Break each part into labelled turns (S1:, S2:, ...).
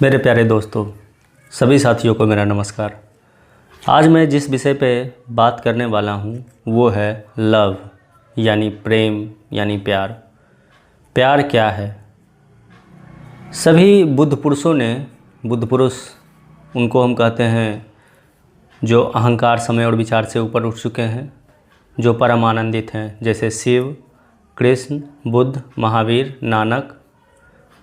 S1: मेरे प्यारे दोस्तों, सभी साथियों को मेरा नमस्कार। आज मैं जिस विषय पे बात करने वाला हूँ वो है लव, यानी प्रेम, यानी प्यार। प्यार क्या है? सभी बुद्ध पुरुषों ने, बुद्ध पुरुष उनको हम कहते हैं जो अहंकार, समय और विचार से ऊपर उठ चुके हैं, जो परम आनंदित हैं, जैसे शिव, कृष्ण, बुद्ध, महावीर, नानक,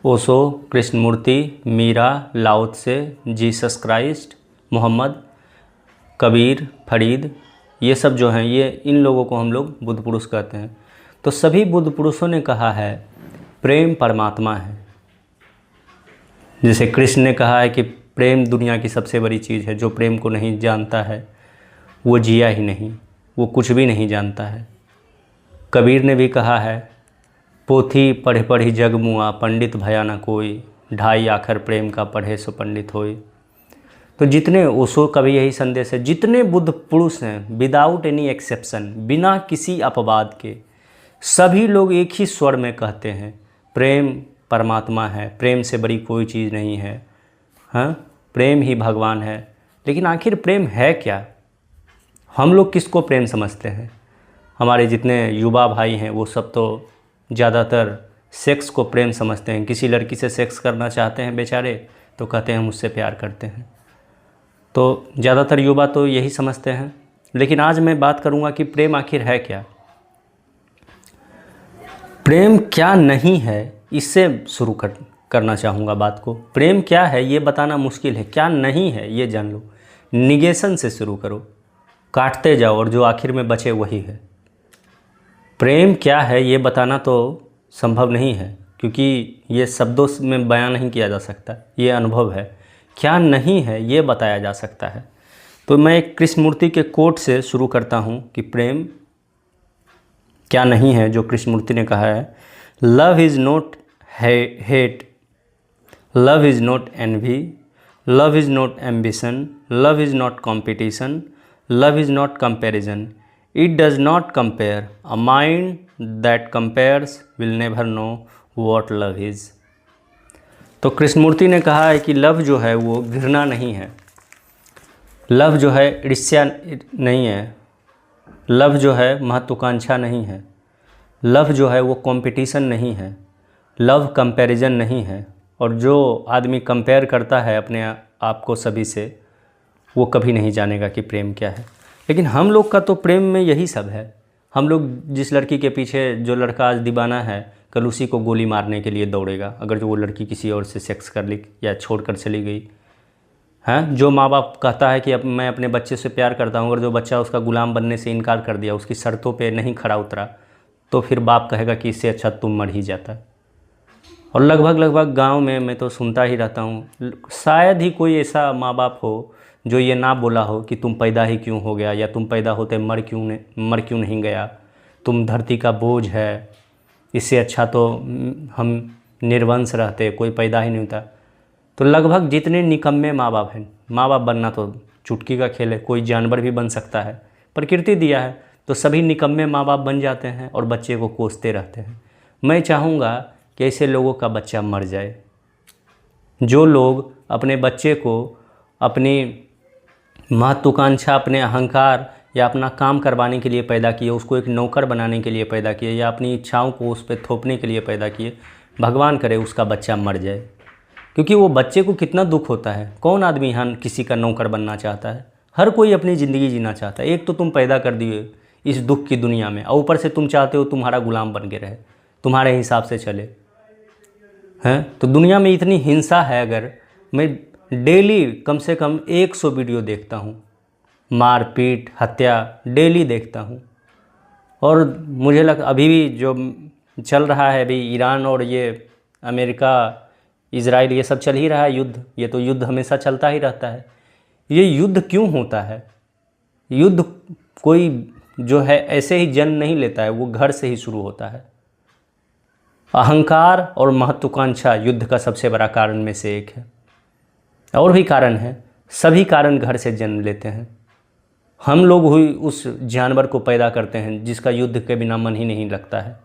S1: ओशो, कृष्णमूर्ति, मीरा, लाओ त्से, जीसस क्राइस्ट, मोहम्मद, कबीर, फरीद, ये सब जो हैं, ये इन लोगों को हम लोग बुद्ध पुरुष कहते हैं। तो सभी बुद्ध पुरुषों ने कहा है प्रेम परमात्मा है। जैसे कृष्ण ने कहा है कि प्रेम दुनिया की सबसे बड़ी चीज़ है, जो प्रेम को नहीं जानता है वो जिया ही नहीं, वो कुछ भी नहीं जानता है। कबीर ने भी कहा है पोथी पढ़े पढ़ी जग मुआ, पंडित भया न कोई, ढाई आखर प्रेम का पढ़े सो पंडित होए। तो जितने, ओशो का भी यही संदेश है, जितने बुद्ध पुरुष हैं विदाउट एनी एक्सेप्शन, बिना किसी अपवाद के, सभी लोग एक ही स्वर में कहते हैं प्रेम परमात्मा है, प्रेम से बड़ी कोई चीज़ नहीं है। हाँ, प्रेम ही भगवान है। लेकिन आखिर प्रेम है क्या? हम लोग किसको प्रेम समझते हैं? हमारे जितने युवा भाई हैं वो सब तो ज़्यादातर सेक्स को प्रेम समझते हैं। किसी लड़की से सेक्स करना चाहते हैं बेचारे तो कहते हैं मुझसे प्यार करते हैं। तो ज़्यादातर युवा तो यही समझते हैं। लेकिन आज मैं बात करूँगा कि प्रेम आखिर है क्या, प्रेम क्या नहीं है, इससे शुरू करना चाहूँगा बात को। प्रेम क्या है ये बताना मुश्किल है, क्या नहीं है ये जान लो। निगेशन से शुरू करो, काटते जाओ और जो आखिर में बचे वही है। प्रेम क्या है ये बताना तो संभव नहीं है, क्योंकि ये शब्दों में बयान नहीं किया जा सकता, ये अनुभव है। क्या नहीं है ये बताया जा सकता है। तो मैं एक कृष्णमूर्ति के कोट से शुरू करता हूँ कि प्रेम क्या नहीं है, जो कृष्णमूर्ति ने कहा है। Love is not hate, love is not N V, love is not ambition, love is not competition, love is not comparison, it does not compare, a mind that compares will never know what love is। तो कृष्णमूर्ति ने कहा है कि love जो है वो घृणा नहीं है, लव जो है ईर्ष्या नहीं है, लव जो है महत्वाकांक्षा नहीं है, लव जो है वो कंपटीशन नहीं है, लव कंपैरिजन नहीं है। और जो आदमी कंपेयर करता है अपने आप को सभी से, वो कभी नहीं जानेगा कि प्रेम क्या है। लेकिन हम लोग का तो प्रेम में यही सब है। हम लोग जिस लड़की के पीछे, जो लड़का आज दीवाना है, कल उसी को गोली मारने के लिए दौड़ेगा अगर जो वो लड़की किसी और से सेक्स कर ली या छोड़कर चली गई। हैं, जो माँ बाप कहता है कि अब मैं अपने बच्चे से प्यार करता हूँ, अगर जो बच्चा उसका गुलाम बनने से इनकार कर दिया, उसकी शर्तों पे नहीं खरा उतरा, तो फिर बाप कहेगा कि इससे अच्छा तुम मर ही जाता। और लगभग गाँव में मैं तो सुनता ही रहता हूँ, शायद ही कोई ऐसा माँ बाप हो जो ये ना बोला हो कि तुम पैदा ही क्यों हो गया, या तुम पैदा होते मर क्यों नहीं गया, तुम धरती का बोझ है, इससे अच्छा तो हम निर्वंश रहते, कोई पैदा ही नहीं होता। तो लगभग जितने निकम्मे माँ बाप हैं, माँ बाप बनना तो चुटकी का खेल है, कोई जानवर भी बन सकता है, प्रकृति दिया है, तो सभी निकम्मे माँ बाप बन जाते हैं और बच्चे को कोसते रहते हैं। मैं चाहूँगा कि ऐसे लोगों का बच्चा मर जाए। जो लोग अपने बच्चे को अपनी महत्वाकांक्षा, अपने अहंकार या अपना काम करवाने के लिए पैदा किए, उसको एक नौकर बनाने के लिए पैदा किए, या अपनी इच्छाओं को उस पर थोपने के लिए पैदा किए, भगवान करे उसका बच्चा मर जाए। क्योंकि वो बच्चे को कितना दुख होता है। कौन आदमी यहाँ किसी का नौकर बनना चाहता है? हर कोई अपनी ज़िंदगी जीना चाहता है। एक तो तुम पैदा कर दिए इस दुख की दुनिया में, और ऊपर से तुम चाहते हो तुम्हारा गुलाम बन के रहे, तुम्हारे हिसाब से चले। हैं, तो दुनिया में इतनी हिंसा है। अगर मैं डेली कम से कम 100 वीडियो देखता हूँ, मारपीट, हत्या डेली देखता हूँ। और मुझे अभी भी जो चल रहा है, अभी ईरान और ये अमेरिका, इजराइल, ये सब चल ही रहा है युद्ध। ये तो युद्ध हमेशा चलता ही रहता है। ये युद्ध क्यों होता है? युद्ध कोई जो है ऐसे ही जन्म नहीं लेता है, वो घर से ही शुरू होता है। अहंकार और महत्वाकांक्षा युद्ध का सबसे बड़ा कारण में से एक है। और भी कारण हैं, सभी कारण घर से जन्म लेते हैं। हम लोग हुई उस जानवर को पैदा करते हैं जिसका युद्ध के बिना मन ही नहीं लगता है।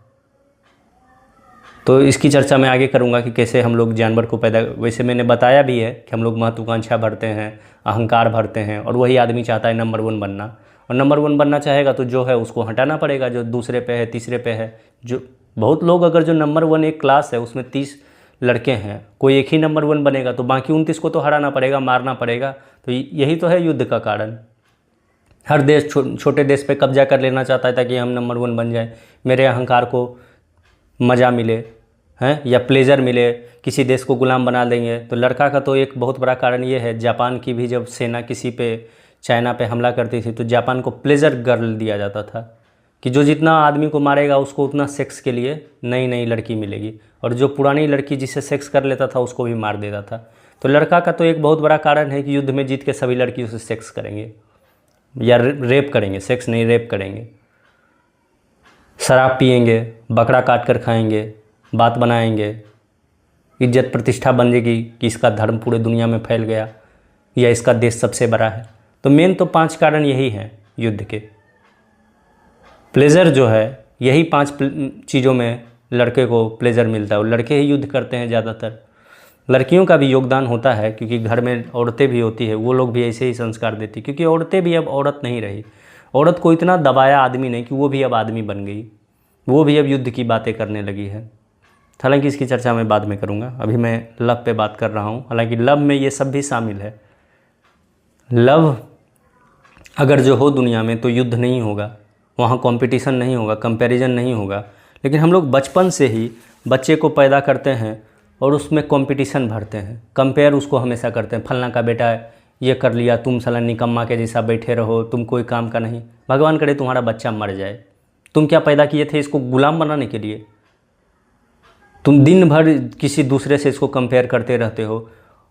S1: तो इसकी चर्चा मैं आगे करूँगा कि कैसे हम लोग जानवर को पैदा, वैसे मैंने बताया भी है कि हम लोग महत्वाकांक्षा भरते हैं, अहंकार भरते हैं, और वही आदमी चाहता है नंबर 1 बनना। और नंबर 1 बनना चाहेगा तो जो है उसको हटाना पड़ेगा, जो दूसरे पे है, तीसरे पे है। जो बहुत लोग, अगर जो नंबर 1 एक क्लास है उसमें 30 लड़के हैं, कोई एक ही नंबर 1 बनेगा तो बाकी 29 को तो हराना पड़ेगा, मारना पड़ेगा। तो यही तो है युद्ध का कारण। हर देश छोटे देश पे कब्जा कर लेना चाहता है ताकि हम नंबर 1 बन जाए, मेरे अहंकार को मज़ा मिले, हैं, या प्लेजर मिले, किसी देश को गुलाम बना देंगे। तो लड़का का तो एक बहुत बड़ा कारण ये है, जापान की भी जब सेना किसी पे, चाइना पे हमला करती थी तो जापान को प्लेजर गर्ल दिया जाता था कि जो जितना आदमी को मारेगा उसको उतना सेक्स के लिए नई नई लड़की मिलेगी, और जो पुरानी लड़की जिसे सेक्स कर लेता था उसको भी मार देता था। तो लड़का का तो एक बहुत बड़ा कारण है कि युद्ध में जीत के सभी लड़कियों से सेक्स करेंगे या रेप करेंगे, सेक्स नहीं रेप करेंगे। शराब पिएंगे, बकरा काट कर खाएंगे, बात बनाएंगे, इज्जत प्रतिष्ठा बन जाएगी कि इसका धर्म पूरे दुनिया में फैल गया या इसका देश सबसे बड़ा है। तो मेन तो 5 कारण यही हैं युद्ध के। प्लेजर जो है, यही 5 चीज़ों में लड़के को प्लेजर मिलता है, और लड़के ही युद्ध करते हैं ज़्यादातर। लड़कियों का भी योगदान होता है क्योंकि घर में औरतें भी होती है, वो लोग भी ऐसे ही संस्कार देती, क्योंकि औरतें भी अब औरत नहीं रही। औरत को इतना दबाया आदमी ने कि वो भी अब आदमी बन गई, वो भी अब युद्ध की बातें करने लगी है। हालांकि इसकी चर्चा मैं बाद में करूंगा, अभी मैं लव पे बात कर रहा हूँ। हालांकि लव में ये सब भी शामिल है। लव अगर जो हो दुनिया में तो युद्ध नहीं होगा, वहाँ कंपटीशन नहीं होगा, कंपैरिजन नहीं होगा। लेकिन हम लोग बचपन से ही बच्चे को पैदा करते हैं और उसमें कंपटीशन भरते हैं, कंपेयर उसको हमेशा करते हैं। फलना का बेटा ये कर लिया, तुम साला निकम्मा के जैसा बैठे रहो, तुम कोई काम का नहीं। भगवान करे तुम्हारा बच्चा मर जाए। तुम क्या पैदा किए थे इसको गुलाम बनाने के लिए? तुम दिन भर किसी दूसरे से इसको कंपेयर करते रहते हो,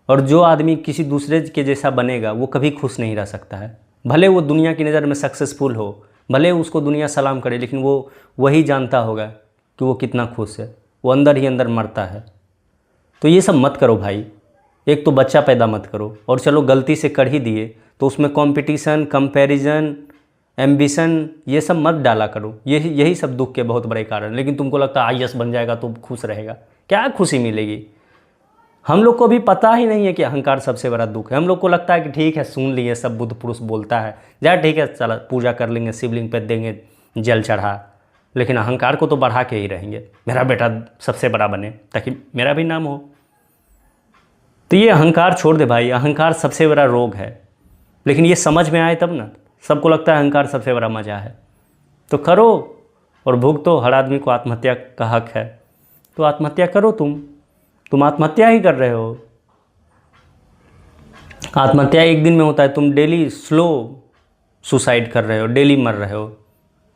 S1: और जो आदमी किसी दूसरे के जैसा बनेगा वो कभी खुश नहीं रह सकता है। भले वो दुनिया की नज़र में सक्सेसफुल हो, भले उसको दुनिया सलाम करे, लेकिन वो वही जानता होगा कि वो कितना खुश है, वो अंदर ही अंदर मरता है। तो ये सब मत करो भाई। एक तो बच्चा पैदा मत करो, और चलो गलती से कर ही दिए तो उसमें कंपटीशन, कंपैरिजन, एम्बिशन ये सब मत डाला करो। यही सब दुख के बहुत बड़े कारण। लेकिन तुमको लगता है IAS बन जाएगा तो खुश रहेगा, क्या खुशी मिलेगी? हम लोग को भी पता ही नहीं है कि अहंकार सबसे बड़ा दुख है। हम लोग को लगता है कि ठीक है, सुन लिए, सब बुद्ध पुरुष बोलता है, जा ठीक है, चला पूजा कर लेंगे, शिवलिंग पे देंगे जल चढ़ा। लेकिन अहंकार को तो बढ़ा के ही रहेंगे, मेरा बेटा सबसे बड़ा बने ताकि मेरा भी नाम हो। तो ये अहंकार छोड़ दे भाई, अहंकार सबसे बड़ा रोग है। लेकिन ये समझ में आए तब ना। सबको लगता है अहंकार सबसे बड़ा मज़ा है, तो करो और भुगतो। हर आदमी को आत्महत्या का हक है, तो आत्महत्या करो। तुम आत्महत्या ही कर रहे हो। आत्महत्या एक दिन में होता है, तुम डेली स्लो सुसाइड कर रहे हो, डेली मर रहे हो।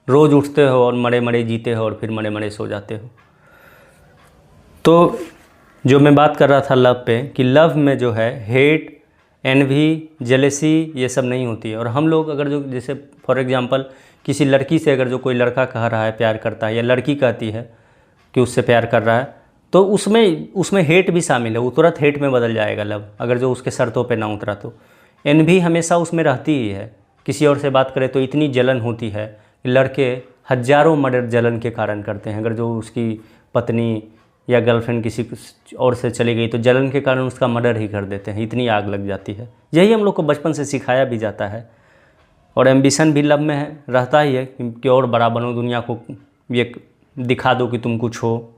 S1: रोज़ उठते हो और मरे मरे जीते हो, और फिर मरे मरे सो जाते हो। तो जो मैं बात कर रहा था लव पे, कि लव में जो है हेट, एनवी, जेलेसी ये सब नहीं होती है। और हम लोग अगर जो, जैसे फॉर एग्जांपल किसी लड़की से अगर जो कोई लड़का कह रहा है प्यार करता है, या लड़की कहती है कि उससे प्यार कर रहा है, तो उसमें हेट भी शामिल है। वो तुरंत हेट में बदल जाएगा लव, अगर जो उसके शर्तों पे ना उतरा तो। एनवी हमेशा उसमें रहती ही है। किसी और से बात करें तो इतनी जलन होती है। लड़के हज़ारों मर्डर जलन के कारण करते हैं। अगर जो उसकी पत्नी या गर्लफ्रेंड किसी और से चली गई तो जलन के कारण उसका मर्डर ही कर देते हैं, इतनी आग लग जाती है। यही हम लोग को बचपन से सिखाया भी जाता है। और एम्बिशन भी लव में है, रहता ही है कि और बड़ा बनो, दुनिया को ये दिखा दो कि तुम कुछ हो।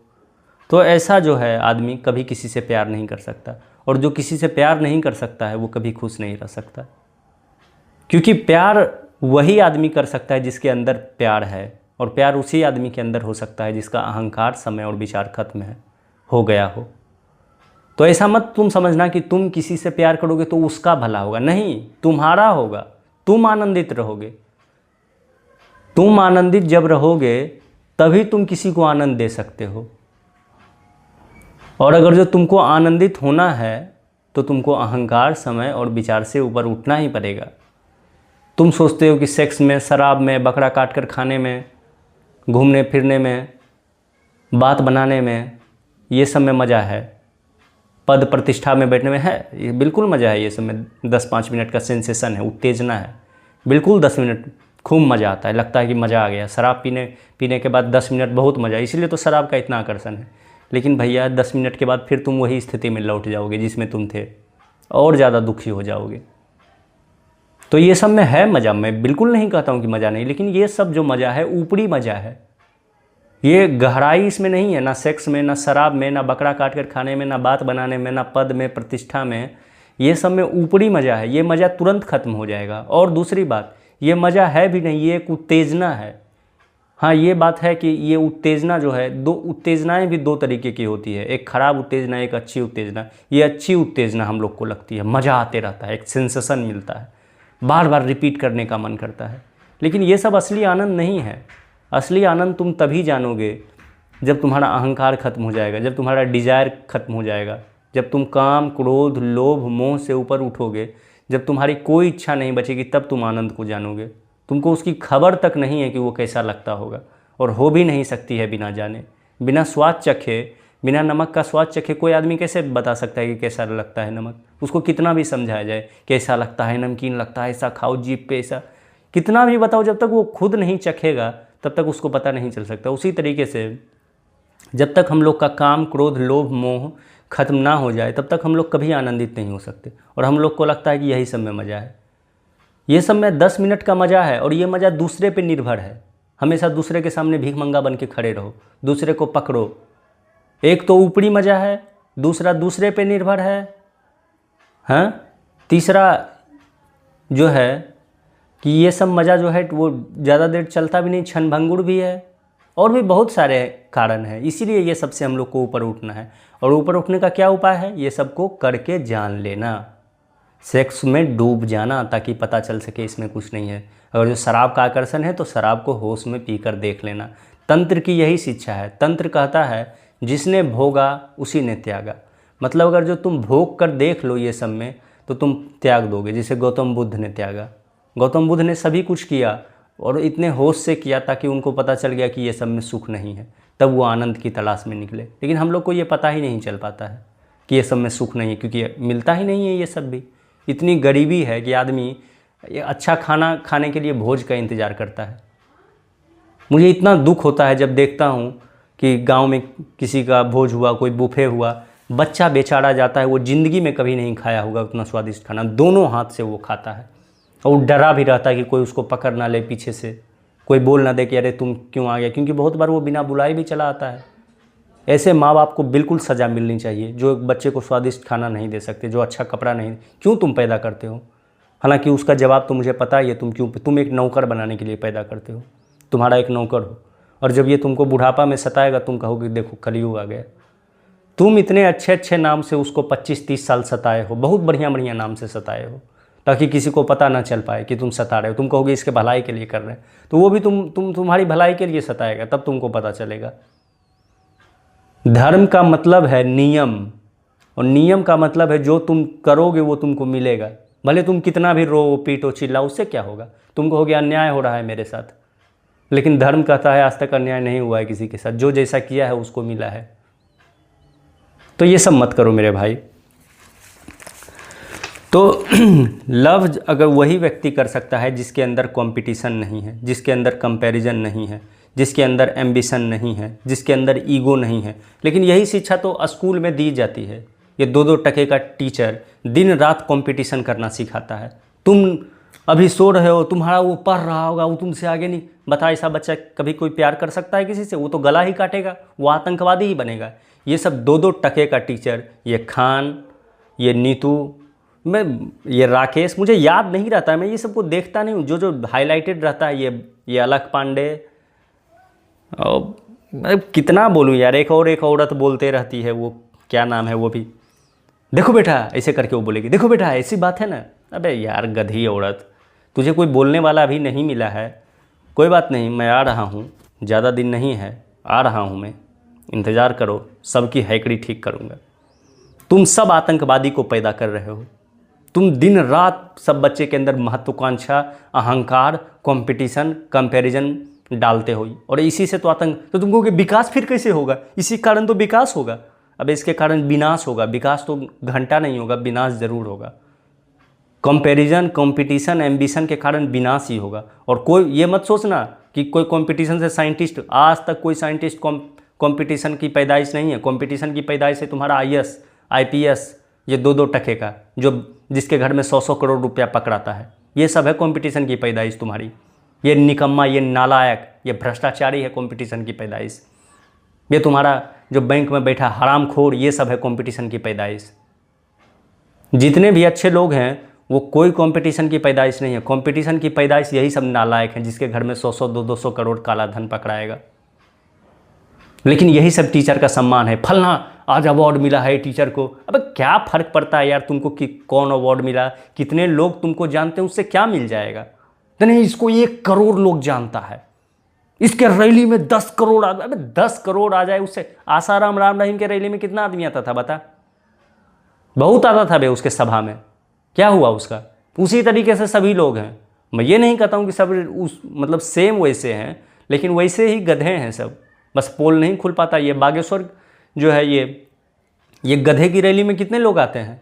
S1: तो ऐसा जो है आदमी कभी किसी से प्यार नहीं कर सकता, और जो किसी से प्यार नहीं कर सकता है वो कभी खुश नहीं रह सकता। क्योंकि प्यार वही आदमी कर सकता है जिसके अंदर प्यार है, और प्यार उसी आदमी के अंदर हो सकता है जिसका अहंकार, समय और विचार खत्म हो गया हो। तो ऐसा मत तुम समझना कि तुम किसी से प्यार करोगे तो उसका भला होगा, नहीं, तुम्हारा होगा। तुम आनंदित रहोगे। तुम आनंदित जब रहोगे तभी तुम किसी को आनंद दे सकते हो। और अगर जो तुमको आनंदित होना है तो तुमको अहंकार, समय और विचार से ऊपर उठना ही पड़ेगा। तुम सोचते हो कि सेक्स में, शराब में, बकरा काट कर खाने में, घूमने फिरने में, बात बनाने में, ये सब में मज़ा है, पद प्रतिष्ठा में बैठने में है, ये बिल्कुल मज़ा है। ये सब में 10-5 मिनट का सेंसेशन है, उत्तेजना है, बिल्कुल 10 मिनट खूब मज़ा आता है, लगता है कि मज़ा आ गया। शराब पीने के बाद 10 मिनट बहुत मज़ा है। इसीलिए तो शराब का इतना आकर्षण है लेकिन भैया 10 मिनट के बाद फिर तुम वही स्थिति में लौट जाओगे जिसमें तुम थे, और ज़्यादा दुखी हो जाओगे। तो ये सब में है मज़ा, मैं बिल्कुल नहीं कहता हूँ कि मज़ा नहीं, लेकिन ये सब जो मज़ा है ऊपरी मज़ा है, ये गहराई इसमें नहीं है, ना सेक्स में, ना शराब में, ना बकरा काट कर खाने में, ना बात बनाने में, ना पद में, प्रतिष्ठा में। ये सब में ऊपरी मज़ा है, ये मज़ा तुरंत ख़त्म हो जाएगा। और दूसरी बात, ये मज़ा है भी नहीं, ये एक उत्तेजना है। हाँ, ये बात है कि ये उत्तेजना जो है, दो उत्तेजनाएं भी दो तरीके की होती है, एक खराब उत्तेजना, एक अच्छी उत्तेजना। ये अच्छी उत्तेजना हम लोग को लगती है, मज़ा आते रहता है, एक सेंसेशन मिलता है, बार बार रिपीट करने का मन करता है। लेकिन ये सब असली आनंद नहीं है। असली आनंद तुम तभी जानोगे जब तुम्हारा अहंकार खत्म हो जाएगा, जब तुम्हारा डिज़ायर खत्म हो जाएगा, जब तुम काम, क्रोध, लोभ, मोह से ऊपर उठोगे, जब तुम्हारी कोई इच्छा नहीं बचेगी, तब तुम आनंद को जानोगे। तुमको उसकी खबर तक नहीं है कि वो कैसा लगता होगा, और हो भी नहीं सकती है बिना जाने। बिना स्वाद चखे, बिना नमक का स्वाद चखे कोई आदमी कैसे बता सकता है कि कैसा लगता है नमक? उसको कितना भी समझाया जाए, कैसा लगता है, नमकीन लगता है, ऐसा खाओ जीभ पे, ऐसा कितना भी बताओ, जब तक वो खुद नहीं चखेगा तब तक उसको पता नहीं चल सकता। उसी तरीके से जब तक हम लोग का काम, क्रोध, लोभ, मोह खत्म ना हो जाए, तब तक हम लोग कभी आनंदित नहीं हो सकते। और हम लोग को लगता है कि यही सब में मज़ा है। ये सब में 10 मिनट का मज़ा है, और ये मज़ा दूसरे पे निर्भर है। हमेशा दूसरे के सामने भीख मंगा बन के खड़े रहो, दूसरे को पकड़ो। एक तो ऊपरी मज़ा है, दूसरा दूसरे पे निर्भर है, हाँ। तीसरा जो है कि ये सब मज़ा जो है वो ज़्यादा देर चलता भी नहीं, क्षणभंगुर भी है, और भी बहुत सारे कारण हैं। इसीलिए ये सबसे हम लोग को ऊपर उठना है। और ऊपर उठने का क्या उपाय है? ये सब को करके जान लेना, सेक्स में डूब जाना, ताकि पता चल सके इसमें कुछ नहीं है। अगर जो शराब का आकर्षण है तो शराब को होश में पीकर देख लेना। तंत्र की यही शिक्षा है। तंत्र कहता है जिसने भोगा उसी ने त्यागा। मतलब अगर जो तुम भोग कर देख लो ये सब में, तो तुम त्याग दोगे। जैसे गौतम बुद्ध ने त्यागा। गौतम बुद्ध ने सभी कुछ किया, और इतने होश से किया ताकि उनको पता चल गया कि ये सब में सुख नहीं है, तब वो आनंद की तलाश में निकले। लेकिन हम लोग को ये पता ही नहीं चल पाता है कि ये सब में सुख नहीं है, क्योंकि मिलता ही नहीं है ये सब भी। इतनी गरीबी है कि आदमी अच्छा खाना खाने के लिए भोज का इंतज़ार करता है। मुझे इतना दुख होता है जब देखता हूँ कि गांव में किसी का भोज हुआ, कोई बुफे हुआ, बच्चा बेचारा जाता है, वो ज़िंदगी में कभी नहीं खाया होगा उतना स्वादिष्ट खाना, दोनों हाथ से वो खाता है, और डरा भी रहता है कि कोई उसको पकड़ ना ले पीछे से, कोई बोल ना दे कि अरे तुम क्यों आ गया, क्योंकि बहुत बार वो बिना बुलाए भी चला आता है। ऐसे माँ बाप को बिल्कुल सज़ा मिलनी चाहिए जो एक बच्चे को स्वादिष्ट खाना नहीं दे सकते, जो अच्छा कपड़ा नहीं, क्यों तुम पैदा करते हो? हालांकि उसका जवाब तो मुझे पता ही है, तुम एक नौकर बनाने के लिए पैदा करते हो, तुम्हारा एक नौकर हो, और जब ये तुमको बुढ़ापा में सताएगा तुम कहोगे देखो कलयुग आ गया। तुम इतने अच्छे अच्छे नाम से उसको 25-30 साल सताए हो, बहुत बढ़िया बढ़िया नाम से सताए हो, ताकि किसी को पता ना चल पाए कि तुम सता रहे हो। तुम कहोगे इसके भलाई के लिए कर रहे हैं, तो वो भी तुम्हारी भलाई के लिए सताएगा, तब तुमको पता चलेगा। धर्म का मतलब है नियम, और नियम का मतलब है जो तुम करोगे वो तुमको मिलेगा। भले तुम कितना भी रो पीटो चिल्लाओ, उससे क्या होगा? तुम कहोगे अन्याय हो रहा है मेरे साथ, लेकिन धर्म कहता है आज तक अन्याय नहीं हुआ है किसी के साथ, जो जैसा किया है उसको मिला है। तो ये सब मत करो मेरे भाई। तो लव अगर वही व्यक्ति कर सकता है जिसके अंदर कंपटीशन नहीं है, जिसके अंदर कंपैरिजन नहीं है, जिसके अंदर एम्बिशन नहीं है, जिसके अंदर ईगो नहीं है। लेकिन यही शिक्षा तो स्कूल में दी जाती है। ये 2-2 टके का टीचर दिन रात कंपटीशन करना सिखाता है। तुम अभी सो रहे हो, तुम्हारा वो पढ़ रहा होगा, वो तुमसे आगे नहीं। बता, ऐसा बच्चा कभी कोई प्यार कर सकता है किसी से? वो तो गला ही काटेगा, वो आतंकवादी ही बनेगा। ये सब 2-2 टके का टीचर, ये खान, ये नीतू, ये राकेश, मुझे याद नहीं रहता है, मैं ये सबको देखता नहीं हूँ। जो हाईलाइटेड रहता है ये अलख पांडे, और कितना बोलूँ यार, एक औरत बोलते रहती है, वो क्या नाम है वो भी, देखो बेटा ऐसे करके वो बोलेगी, देखो बेटा ऐसी बात है ना। अबे यार गधी औरत, तुझे कोई बोलने वाला अभी नहीं मिला है, कोई बात नहीं, मैं आ रहा हूँ, ज़्यादा दिन नहीं है, आ रहा हूँ मैं, इंतज़ार करो, सबकी हैकड़ी ठीक करूँगा। तुम सब आतंकवादी को पैदा कर रहे हो। तुम दिन रात सब बच्चे के अंदर महत्वाकांक्षा, अहंकार, कंपटीशन, कंपैरिजन डालते हो, और इसी से तो आतंक। तो तुमको कि विकास फिर कैसे होगा? इसी कारण तो विकास होगा। अब इसके कारण विनाश होगा। विकास तो घंटा नहीं होगा, विनाश ज़रूर होगा। कंपैरिजन, कंपटीशन, एम्बिशन के कारण विनाश ही होगा। और कोई ये मत सोचना कि कोई कंपटीशन से साइंटिस्ट, आज तक कोई साइंटिस्ट कंपटीशन की पैदाइश नहीं है। कंपटीशन की पैदाइश है तुम्हारा आईएएस आईपीएस, ये 2-2 टके का, जो जिसके घर में 100-100 करोड़ रुपया पकड़ाता है। ये सब है कंपटीशन की पैदाइश तुम्हारी। ये निकम्मा, ये नालायक, ये भ्रष्टाचारी है कंपटीशन की पैदाइश। ये तुम्हारा जो बैंक में बैठा हरामखोर, ये सब है कंपटीशन की पैदाइश। जितने भी अच्छे लोग हैं वो कोई कंपटीशन की पैदाइश नहीं है। कंपटीशन की पैदाइश यही सब नालायक हैं जिसके घर में 100-100 200 करोड़ काला धन पकड़ाएगा। लेकिन यही सब टीचर का सम्मान है। फलना आज अवार्ड मिला है टीचर को। अबे क्या फ़र्क पड़ता है यार तुमको कि कौन अवार्ड मिला, कितने लोग तुमको जानते हैं, उससे क्या मिल जाएगा। तो नहीं, इसको 1 करोड़ लोग जानता है, इसके रैली में 10 करोड़ आ जाए। अबे 10 करोड़ आ जाए उससे। आसाराम राम रहीम के रैली में कितना आदमी आता था बता? बहुत आता था बे उसके सभा में। क्या हुआ उसका? उसी तरीके से सभी लोग हैं। मैं ये नहीं कहता हूँ कि सब उस मतलब सेम वैसे हैं, लेकिन वैसे ही गधे हैं सब, बस पोल नहीं खुल पाता। ये बागेश्वर जो है, ये गधे की रैली में कितने लोग आते हैं?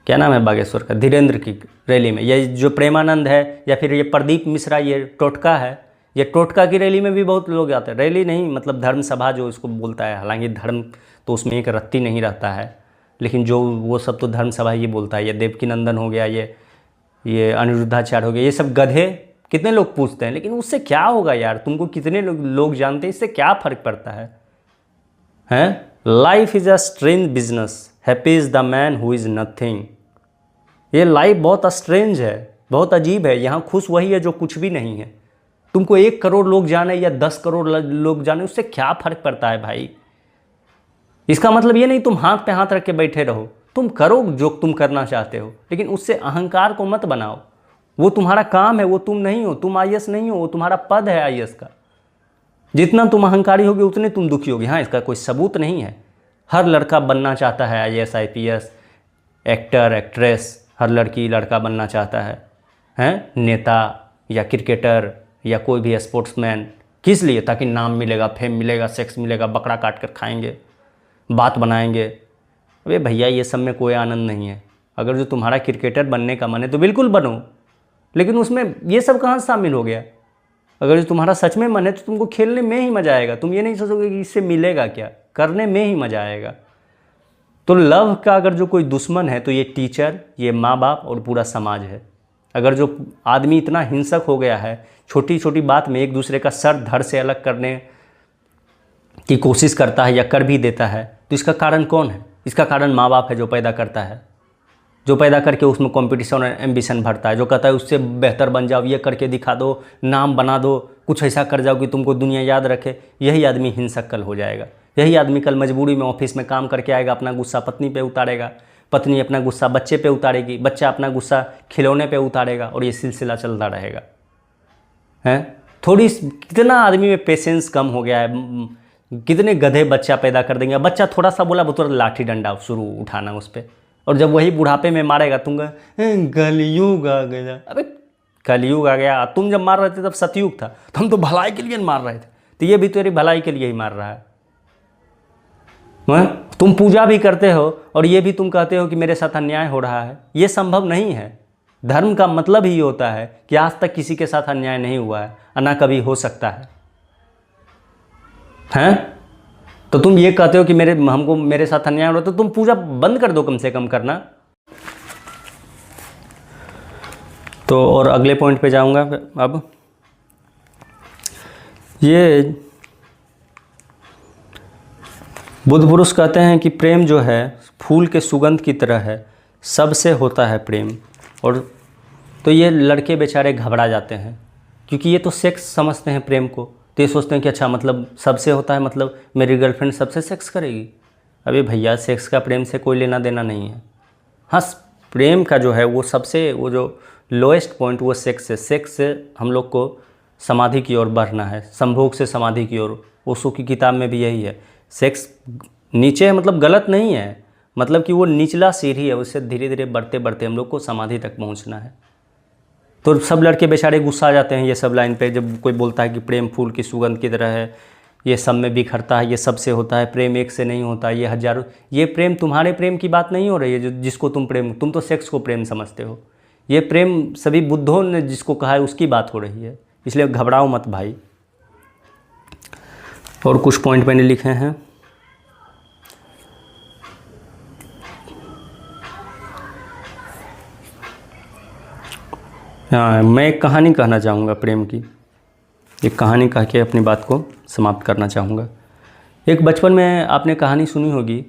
S1: क्या नाम है बागेश्वर का? धीरेन्द्र की रैली में। ये जो प्रेमानंद है या फिर ये प्रदीप मिश्रा, ये टोटका है, ये टोटका की रैली में भी बहुत लोग आते हैं। रैली नहीं मतलब धर्म सभा जो इसको बोलता है, हालांकि धर्म तो उसमें एक रत्ती नहीं रहता है, लेकिन जो वो सब तो धर्म सभा ही बोलता है। ये देवकीनंदन हो गया, ये अनिरुद्धाचार्य हो गया, ये सब गधे कितने लोग पूछते हैं। लेकिन उससे क्या होगा यार, तुमको कितने लोग जानते हैं, इससे क्या फ़र्क पड़ता है? हैं? Life is a strange business, happy is the man who is nothing. ये लाइफ बहुत स्ट्रेंज है, बहुत अजीब है। यहाँ खुश वही है जो कुछ भी नहीं है। तुमको 1 करोड़ लोग जाने या 10 करोड़ लोग जाने, उससे क्या फ़र्क पड़ता है भाई? इसका मतलब ये नहीं तुम हाथ पे हाथ रख के बैठे रहो। तुम करो जो तुम करना चाहते हो, लेकिन उससे अहंकार को मत बनाओ। वो तुम्हारा काम है, वो तुम नहीं हो। तुम आईएएस नहीं हो, वो तुम्हारा पद है आईएएस का। जितना तुम अहंकारी होगे उतने तुम दुखी होगे। हाँ, इसका कोई सबूत नहीं है। हर लड़का बनना चाहता है आईएएस आईपीएस, एक्टर एक्ट्रेस, हर लड़की लड़का बनना चाहता है। हैं? नेता या क्रिकेटर या कोई भी स्पोर्ट्समैन। किस लिए? ताकि नाम मिलेगा, फेम मिलेगा, सेक्स मिलेगा, बकरा काट कर खाएंगे, बात बनाएंगे। अबे भैया ये सब में कोई आनंद नहीं है। अगर जो तुम्हारा क्रिकेटर बनने का मन है तो बिल्कुल बनो, लेकिन उसमें ये सब कहाँ शामिल हो गया? अगर जो तुम्हारा सच में मन है तो तुमको खेलने में ही मज़ा आएगा। तुम ये नहीं सोचोगे कि इससे मिलेगा क्या, करने में ही मज़ा आएगा। तो लव का अगर जो कोई दुश्मन है तो ये टीचर, ये माँ बाप और पूरा समाज है। अगर जो आदमी इतना हिंसक हो गया है, छोटी छोटी बात में एक दूसरे का सर धड़ से अलग करने की कोशिश करता है या कर भी देता है, तो इसका कारण कौन है? इसका कारण माँ बाप है जो पैदा करता है, जो पैदा करके उसमें कंपटीशन और एम्बिशन भरता है, जो कहता है उससे बेहतर बन जाओ, ये करके दिखा दो, नाम बना दो, कुछ ऐसा कर जाओ कि तुमको दुनिया याद रखे। यही आदमी हिंसक कल हो जाएगा। यही आदमी कल मजबूरी में ऑफिस में काम करके आएगा, अपना गुस्सा पत्नी पे उतारेगा, पत्नी अपना गुस्सा बच्चे पे उतारेगी, बच्चा अपना गुस्सा खिलौने पे उतारेगा, और ये सिलसिला चलता रहेगा। हैं? कितना आदमी में पेशेंस कम हो गया है। कितने गधे बच्चा पैदा कर देंगे। बच्चा थोड़ा सा बोला तुरंत लाठी डंडा शुरू उठाना उस पर, और जब वही बुढ़ापे में मारेगा तुम कलयुग आ गया। अबे कलयुग आ गया? तुम जब मार रहे थे तब सतयुग था, तो हम तो भलाई के लिए मार रहे थे, तो ये भी तेरी भलाई के लिए ही मार रहा है। तुम पूजा भी करते हो और ये भी तुम कहते हो कि मेरे साथ अन्याय हो रहा है। ये संभव नहीं है। धर्म का मतलब ही होता है कि आज तक किसी के साथ अन्याय नहीं हुआ है और ना कभी हो सकता है। हैं? तो तुम ये कहते हो कि हमको मेरे साथ अन्याय हो रहा है, तो तुम पूजा बंद कर दो कम से कम करना। तो और अगले पॉइंट पे जाऊंगा अब। ये बुद्ध पुरुष कहते हैं कि प्रेम जो है फूल के सुगंध की तरह है, सबसे होता है प्रेम। और तो ये लड़के बेचारे घबरा जाते हैं, क्योंकि ये तो सेक्स समझते हैं प्रेम को। तो ये सोचते हैं कि अच्छा मतलब सबसे होता है, मतलब मेरी गर्लफ्रेंड सबसे सेक्स करेगी। अबे भैया सेक्स का प्रेम से कोई लेना देना नहीं है। हाँ, प्रेम का जो है वो जो लोएस्ट पॉइंट वो सेक्स है। सेक्स से हम लोग को समाधि की ओर बढ़ना है, संभोग से समाधि की ओर। ओशो की किताब में भी यही है। सेक्स नीचे है मतलब गलत नहीं है, मतलब कि वो निचला सीढ़ी है, उससे धीरे धीरे बढ़ते बढ़ते हम लोग को समाधि तक पहुंचना है। तो सब लड़के बेचारे गुस्सा आ जाते हैं ये सब लाइन पे, जब कोई बोलता है कि प्रेम फूल की सुगंध की तरह है, ये सब में बिखरता है, ये सबसे होता है, प्रेम एक से नहीं होता, ये हजारों। ये प्रेम तुम्हारे प्रेम की बात नहीं हो रही है जिसको तुम तो सेक्स को प्रेम समझते हो। ये प्रेम सभी बुद्धों ने जिसको कहा है उसकी बात हो रही है, इसलिए घबराओ मत भाई। और कुछ पॉइंट मैंने लिखे हैं। हाँ, मैं एक कहानी कहना चाहूँगा प्रेम की। एक कहानी कह के अपनी बात को समाप्त करना चाहूँगा। एक बचपन में आपने कहानी सुनी होगी,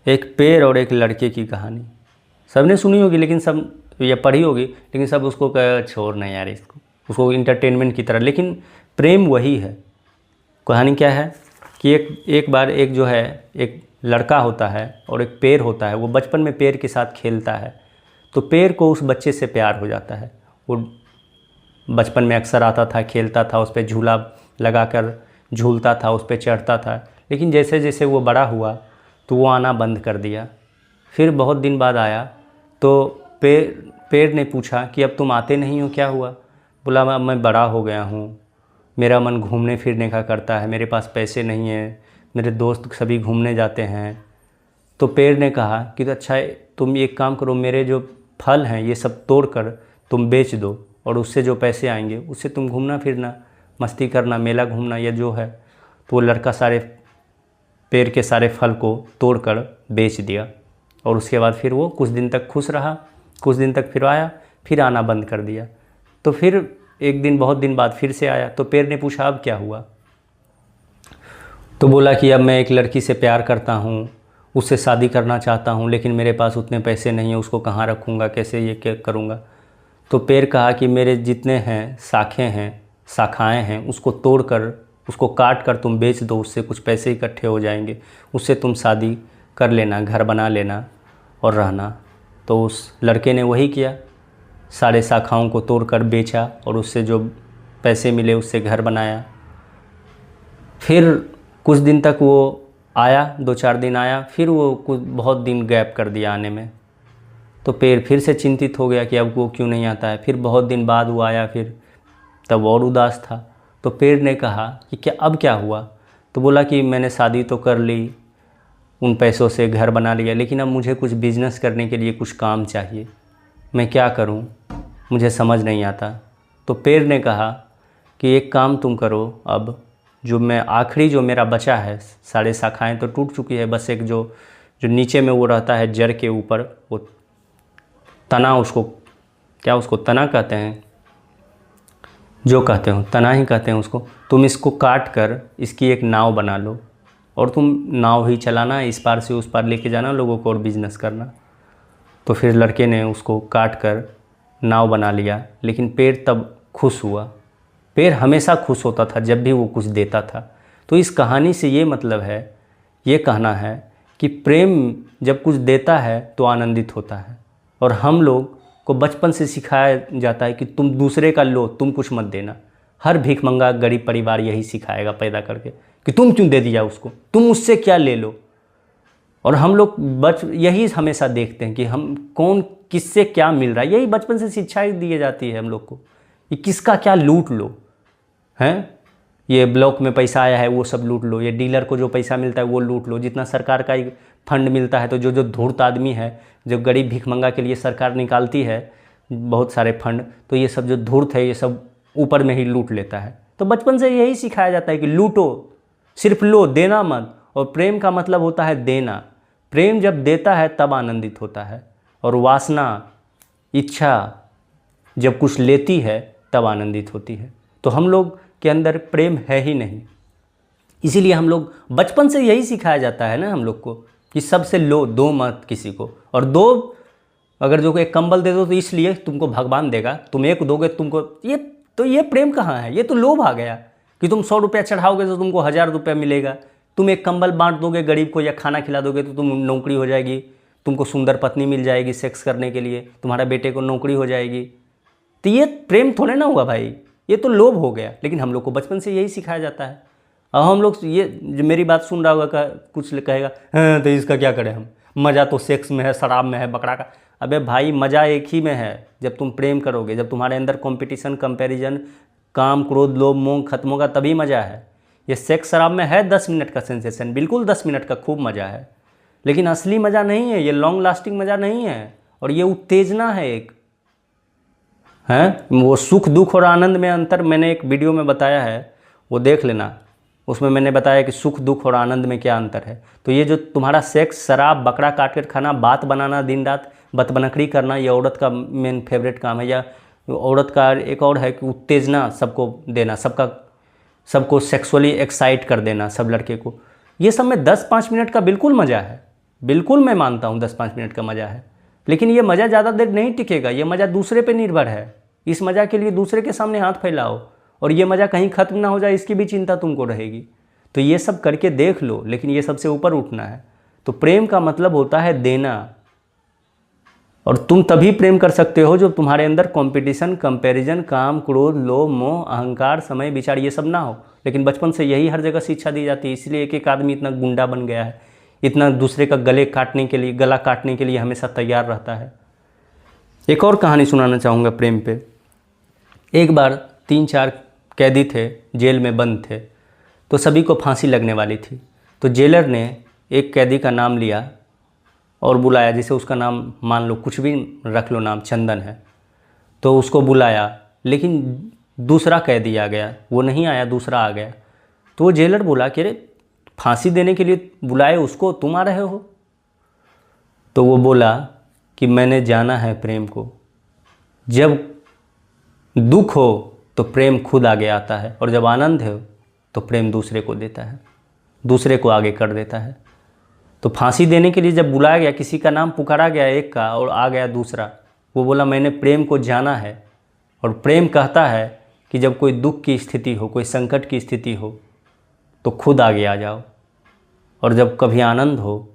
S1: एक पेड़ और एक लड़के की कहानी। सबने सुनी होगी, लेकिन सब या पढ़ी होगी, लेकिन सब उसको छोड़ नहीं यार इसको, उसको इंटरटेनमेंट की तरह। लेकिन प्रेम वही है। कहानी क्या है कि एक बार एक जो है एक लड़का होता है और एक पेड़ होता है। वो बचपन में पेड़ के साथ खेलता है, तो पेड़ को उस बच्चे से प्यार हो जाता है। वो बचपन में अक्सर आता था, खेलता था, उस पर झूला लगाकर झूलता था, उस पर चढ़ता था। लेकिन जैसे जैसे वो बड़ा हुआ तो वो आना बंद कर दिया। फिर बहुत दिन बाद आया तो पेड़ ने पूछा कि अब तुम आते नहीं हो, क्या हुआ? बोला मैं बड़ा हो गया हूँ, मेरा मन घूमने फिरने का करता है, मेरे पास पैसे नहीं हैं, मेरे दोस्त सभी घूमने जाते हैं। तो पेड़ ने कहा कि तो अच्छा तुम एक काम करो, मेरे जो फल हैं ये सब तोड़ कर तुम बेच दो, और उससे जो पैसे आएंगे उससे तुम घूमना फिरना, मस्ती करना, मेला घूमना या जो है। तो वो लड़का सारे पेड़ के सारे फल को तोड़कर बेच दिया, और उसके बाद फिर वो कुछ दिन तक खुश रहा। कुछ दिन तक फिर आया, फिर आना बंद कर दिया। तो फिर एक दिन बहुत दिन बाद फिर से आया, तो पेड़ ने पूछा अब क्या हुआ? तो बोला कि अब मैं एक लड़की से प्यार करता हूँ, उससे शादी करना चाहता हूँ, लेकिन मेरे पास उतने पैसे नहीं हैं, उसको कहाँ रखूँगा, कैसे ये क्या करूँगा? तो पेड़ कहा कि मेरे जितने हैं शाखाएँ हैं उसको तोड़कर, उसको काट कर तुम बेच दो, उससे कुछ पैसे इकट्ठे हो जाएंगे, उससे तुम शादी कर लेना, घर बना लेना और रहना। तो उस लड़के ने वही किया, सारे शाखाओं को तोड़कर बेचा और उससे जो पैसे मिले उससे घर बनाया। फिर कुछ दिन तक वो आया, 2-4 दिन आया, फिर वो कुछ बहुत दिन गैप कर दिया आने में। तो पेड़ फिर से चिंतित हो गया कि अब वो क्यों नहीं आता है। फिर बहुत दिन बाद वो आया, फिर तब और उदास था। तो पेड़ ने कहा कि क्या अब क्या हुआ? तो बोला कि मैंने शादी तो कर ली, उन पैसों से घर बना लिया, लेकिन अब मुझे कुछ बिजनेस करने के लिए कुछ काम चाहिए, मैं क्या करूं, मुझे समझ नहीं आता। तो पेड़ ने कहा कि एक काम तुम करो, अब जो मैं आखिरी जो मेरा बचा है, सारे शाखाएं तो टूट चुकी है, बस एक जो नीचे में वो रहता है जड़ के ऊपर, वो तना, उसको क्या, उसको तना कहते हैं, जो कहते हो तना ही कहते हैं उसको। तुम इसको काट कर इसकी एक नाव बना लो और तुम नाव ही चलाना, इस पार से उस पार लेके जाना लोगों को और बिजनेस करना। तो फिर लड़के ने उसको काट कर नाव बना लिया। लेकिन पेड़ तब खुश हुआ। पेड़ हमेशा खुश होता था जब भी वो कुछ देता था। तो इस कहानी से ये मतलब है, ये कहना है कि प्रेम जब कुछ देता है तो आनंदित होता है। और हम लोग को बचपन से सिखाया जाता है कि तुम दूसरे का लो, तुम कुछ मत देना। हर भिखमंगा गरीब परिवार यही सिखाएगा पैदा करके कि तुम क्यों दे दिया उसको, तुम उससे क्या ले लो। और हम लोग यही हमेशा देखते हैं कि हम कौन किससे क्या मिल रहा है। यही बचपन से शिक्षा दी जाती है हम लोग को कि किसका क्या लूट लो, हैं। ये ब्लॉक में पैसा आया है वो सब लूट लो, ये डीलर को जो पैसा मिलता है वो लूट लो, जितना सरकार का फंड मिलता है, तो जो जो धूर्त आदमी है, जो गरीब भिखमंगा के लिए सरकार निकालती है बहुत सारे फंड, तो ये सब जो धूर्त है ये सब ऊपर में ही लूट लेता है। तो बचपन से यही सिखाया जाता है कि लूटो, सिर्फ लो, देना मत। और प्रेम का मतलब होता है देना। प्रेम जब देता है तब आनंदित होता है, और वासना, इच्छा जब कुछ लेती है तब आनंदित होती है। तो हम लोग के अंदर प्रेम है ही नहीं, इसीलिए हम लोग बचपन से यही सिखाया जाता है ना हम लोग को कि सबसे लो, दो मत किसी को। और दो, अगर जो एक कंबल दे दो तो इसलिए तुमको भगवान देगा, तुम एक दोगे तुमको, ये प्रेम कहाँ है? ये तो लोभ आ गया कि तुम 100 रुपया चढ़ाओगे तो तुमको 1000 रुपया मिलेगा। तुम एक कंबल बांट दोगे गरीब को या खाना खिला दोगे तो तुम नौकरी हो जाएगी, तुमको सुंदर पत्नी मिल जाएगी सेक्स करने के लिए, तुम्हारा बेटे को नौकरी हो जाएगी। तो ये प्रेम थोड़े ना हुआ भाई, ये तो लोभ हो गया। लेकिन हम लोग को बचपन से यही सिखाया जाता है। अब हम लोग ये जो मेरी बात सुन रहा होगा कुछ कहेगा हाँ तो इसका क्या करें हम, मज़ा तो सेक्स में है, शराब में है, बकरा का। अबे भाई मज़ा एक ही में है, जब तुम प्रेम करोगे, जब तुम्हारे अंदर कंपटीशन, कंपैरिजन, काम, क्रोध, लोभ, मोह खत्म होगा तभी मज़ा है। ये सेक्स शराब में है 10 मिनट का सेंसेशन, बिल्कुल 10 मिनट का खूब मज़ा है, लेकिन असली मज़ा नहीं है, ये लॉन्ग लास्टिंग मज़ा नहीं है। और ये उत्तेजना है एक, हैं। वो सुख दुख और आनंद में अंतर मैंने एक वीडियो में बताया है, वो देख लेना। उसमें मैंने बताया कि सुख दुख और आनंद में क्या अंतर है। तो ये जो तुम्हारा सेक्स, शराब, बकरा काट कर खाना, बात बनाना, दिन रात बतबनकड़ी करना, ये औरत का मेन फेवरेट काम है। या औरत का एक और है कि उत्तेजना सबको देना, सबको सेक्सुअली एक्साइट कर देना सब लड़के को। ये सब में 10-5 मिनट का बिल्कुल मज़ा है, बिल्कुल मैं मानता हूँ 10-5 मिनट का मज़ा है, लेकिन ये मज़ा ज़्यादा देर नहीं टिकेगा। ये मज़ा दूसरे पे निर्भर है। इस मज़ा के लिए दूसरे के सामने हाथ फैलाओ और ये मज़ा कहीं ख़त्म ना हो जाए, इसकी भी चिंता तुमको रहेगी। तो ये सब करके देख लो, लेकिन ये सबसे ऊपर उठना है। तो प्रेम का मतलब होता है देना, और तुम तभी प्रेम कर सकते हो जब तुम्हारे अंदर कंपटीशन, कंपैरिजन, काम, क्रोध, लोभ, मोह, अहंकार, समय, विचार ये सब ना हो। लेकिन बचपन से यही हर जगह शिक्षा दी जाती है, इसलिए एक एक आदमी इतना गुंडा बन गया है, इतना दूसरे का गला काटने के लिए हमेशा तैयार रहता है। एक और कहानी सुनाना चाहूँगा प्रेम पे। एक बार 3-4 कैदी थे, जेल में बंद थे, तो सभी को फांसी लगने वाली थी। तो जेलर ने एक कैदी का नाम लिया और बुलाया, जैसे उसका नाम मान लो कुछ भी रख लो, नाम चंदन है, तो उसको बुलाया। लेकिन दूसरा कैदी आ गया, वो नहीं आया, दूसरा आ गया। तो वो जेलर बोला कि अरे फांसी देने के लिए बुलाए उसको, तुम आ रहे हो? तो वो बोला कि मैंने जाना है प्रेम को, जब दुख हो तो प्रेम खुद आगे आता है, और जब आनंद हो तो प्रेम दूसरे को देता है, दूसरे को आगे कर देता है। तो फांसी देने के लिए जब बुलाया गया, किसी का नाम पुकारा गया एक का, और आ गया दूसरा, वो बोला मैंने प्रेम को जाना है। और प्रेम कहता है कि जब कोई दुख की स्थिति हो, कोई संकट की स्थिति हो, तो खुद आगे आ जाओ, और जब कभी आनंद हो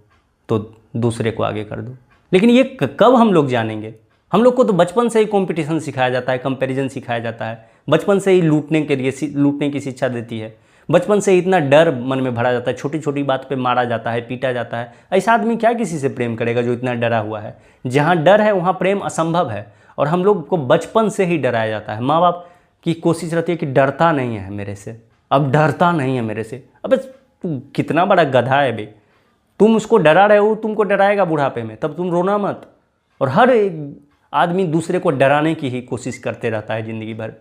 S1: तो दूसरे को आगे कर दो। लेकिन ये कब हम लोग जानेंगे? हम लोग को तो बचपन से ही कंपटीशन सिखाया जाता है, कंपैरिजन सिखाया जाता है, बचपन से ही लूटने की शिक्षा देती है, बचपन से इतना डर मन में भरा जाता है, छोटी छोटी बात पे मारा जाता है, पीटा जाता है। ऐसा आदमी क्या किसी से प्रेम करेगा जो इतना डरा हुआ है? जहाँ डर है वहाँ प्रेम असंभव है, और हम लोग को बचपन से ही डराया जाता है। माँ बाप की कोशिश रहती है कि डरता नहीं है मेरे से, अब डरता नहीं है मेरे से। अबे तू कितना बड़ा गधा है बे, तुम उसको डरा रहे हो, तुमको डराएगा बुढ़ापे में, तब तुम रोना मत। और हर एक आदमी दूसरे को डराने की ही कोशिश करते रहता है ज़िंदगी भर।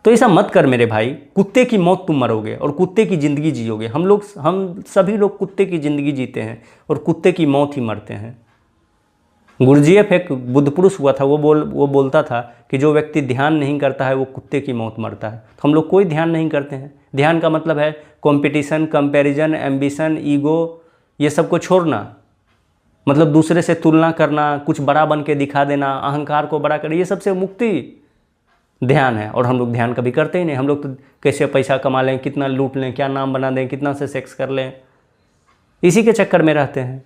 S1: तो ऐसा मत कर मेरे भाई, कुत्ते की मौत तुम मरोगे और कुत्ते की ज़िंदगी जियोगे। हम सभी लोग कुत्ते की ज़िंदगी जीते हैं और कुत्ते की मौत ही मरते हैं। गुरजीएफ एक बुद्ध पुरुष हुआ था, वो बोलता था कि जो व्यक्ति ध्यान नहीं करता है वो कुत्ते की मौत मरता है। तो हम लोग कोई ध्यान नहीं करते हैं। ध्यान का मतलब है कंपटीशन, कंपैरिजन, एम्बिशन, ईगो, ये सब को छोड़ना। मतलब दूसरे से तुलना करना, कुछ बड़ा बन के दिखा देना, अहंकार को बड़ा कर, ये सबसे मुक्ति ध्यान है। और हम लोग ध्यान कभी करते ही नहीं। हम लोग तो कैसे पैसा कमा लें, कितना लूट लें, क्या नाम बना दें, कितना से सेक्स कर लें, इसी के चक्कर में रहते हैं।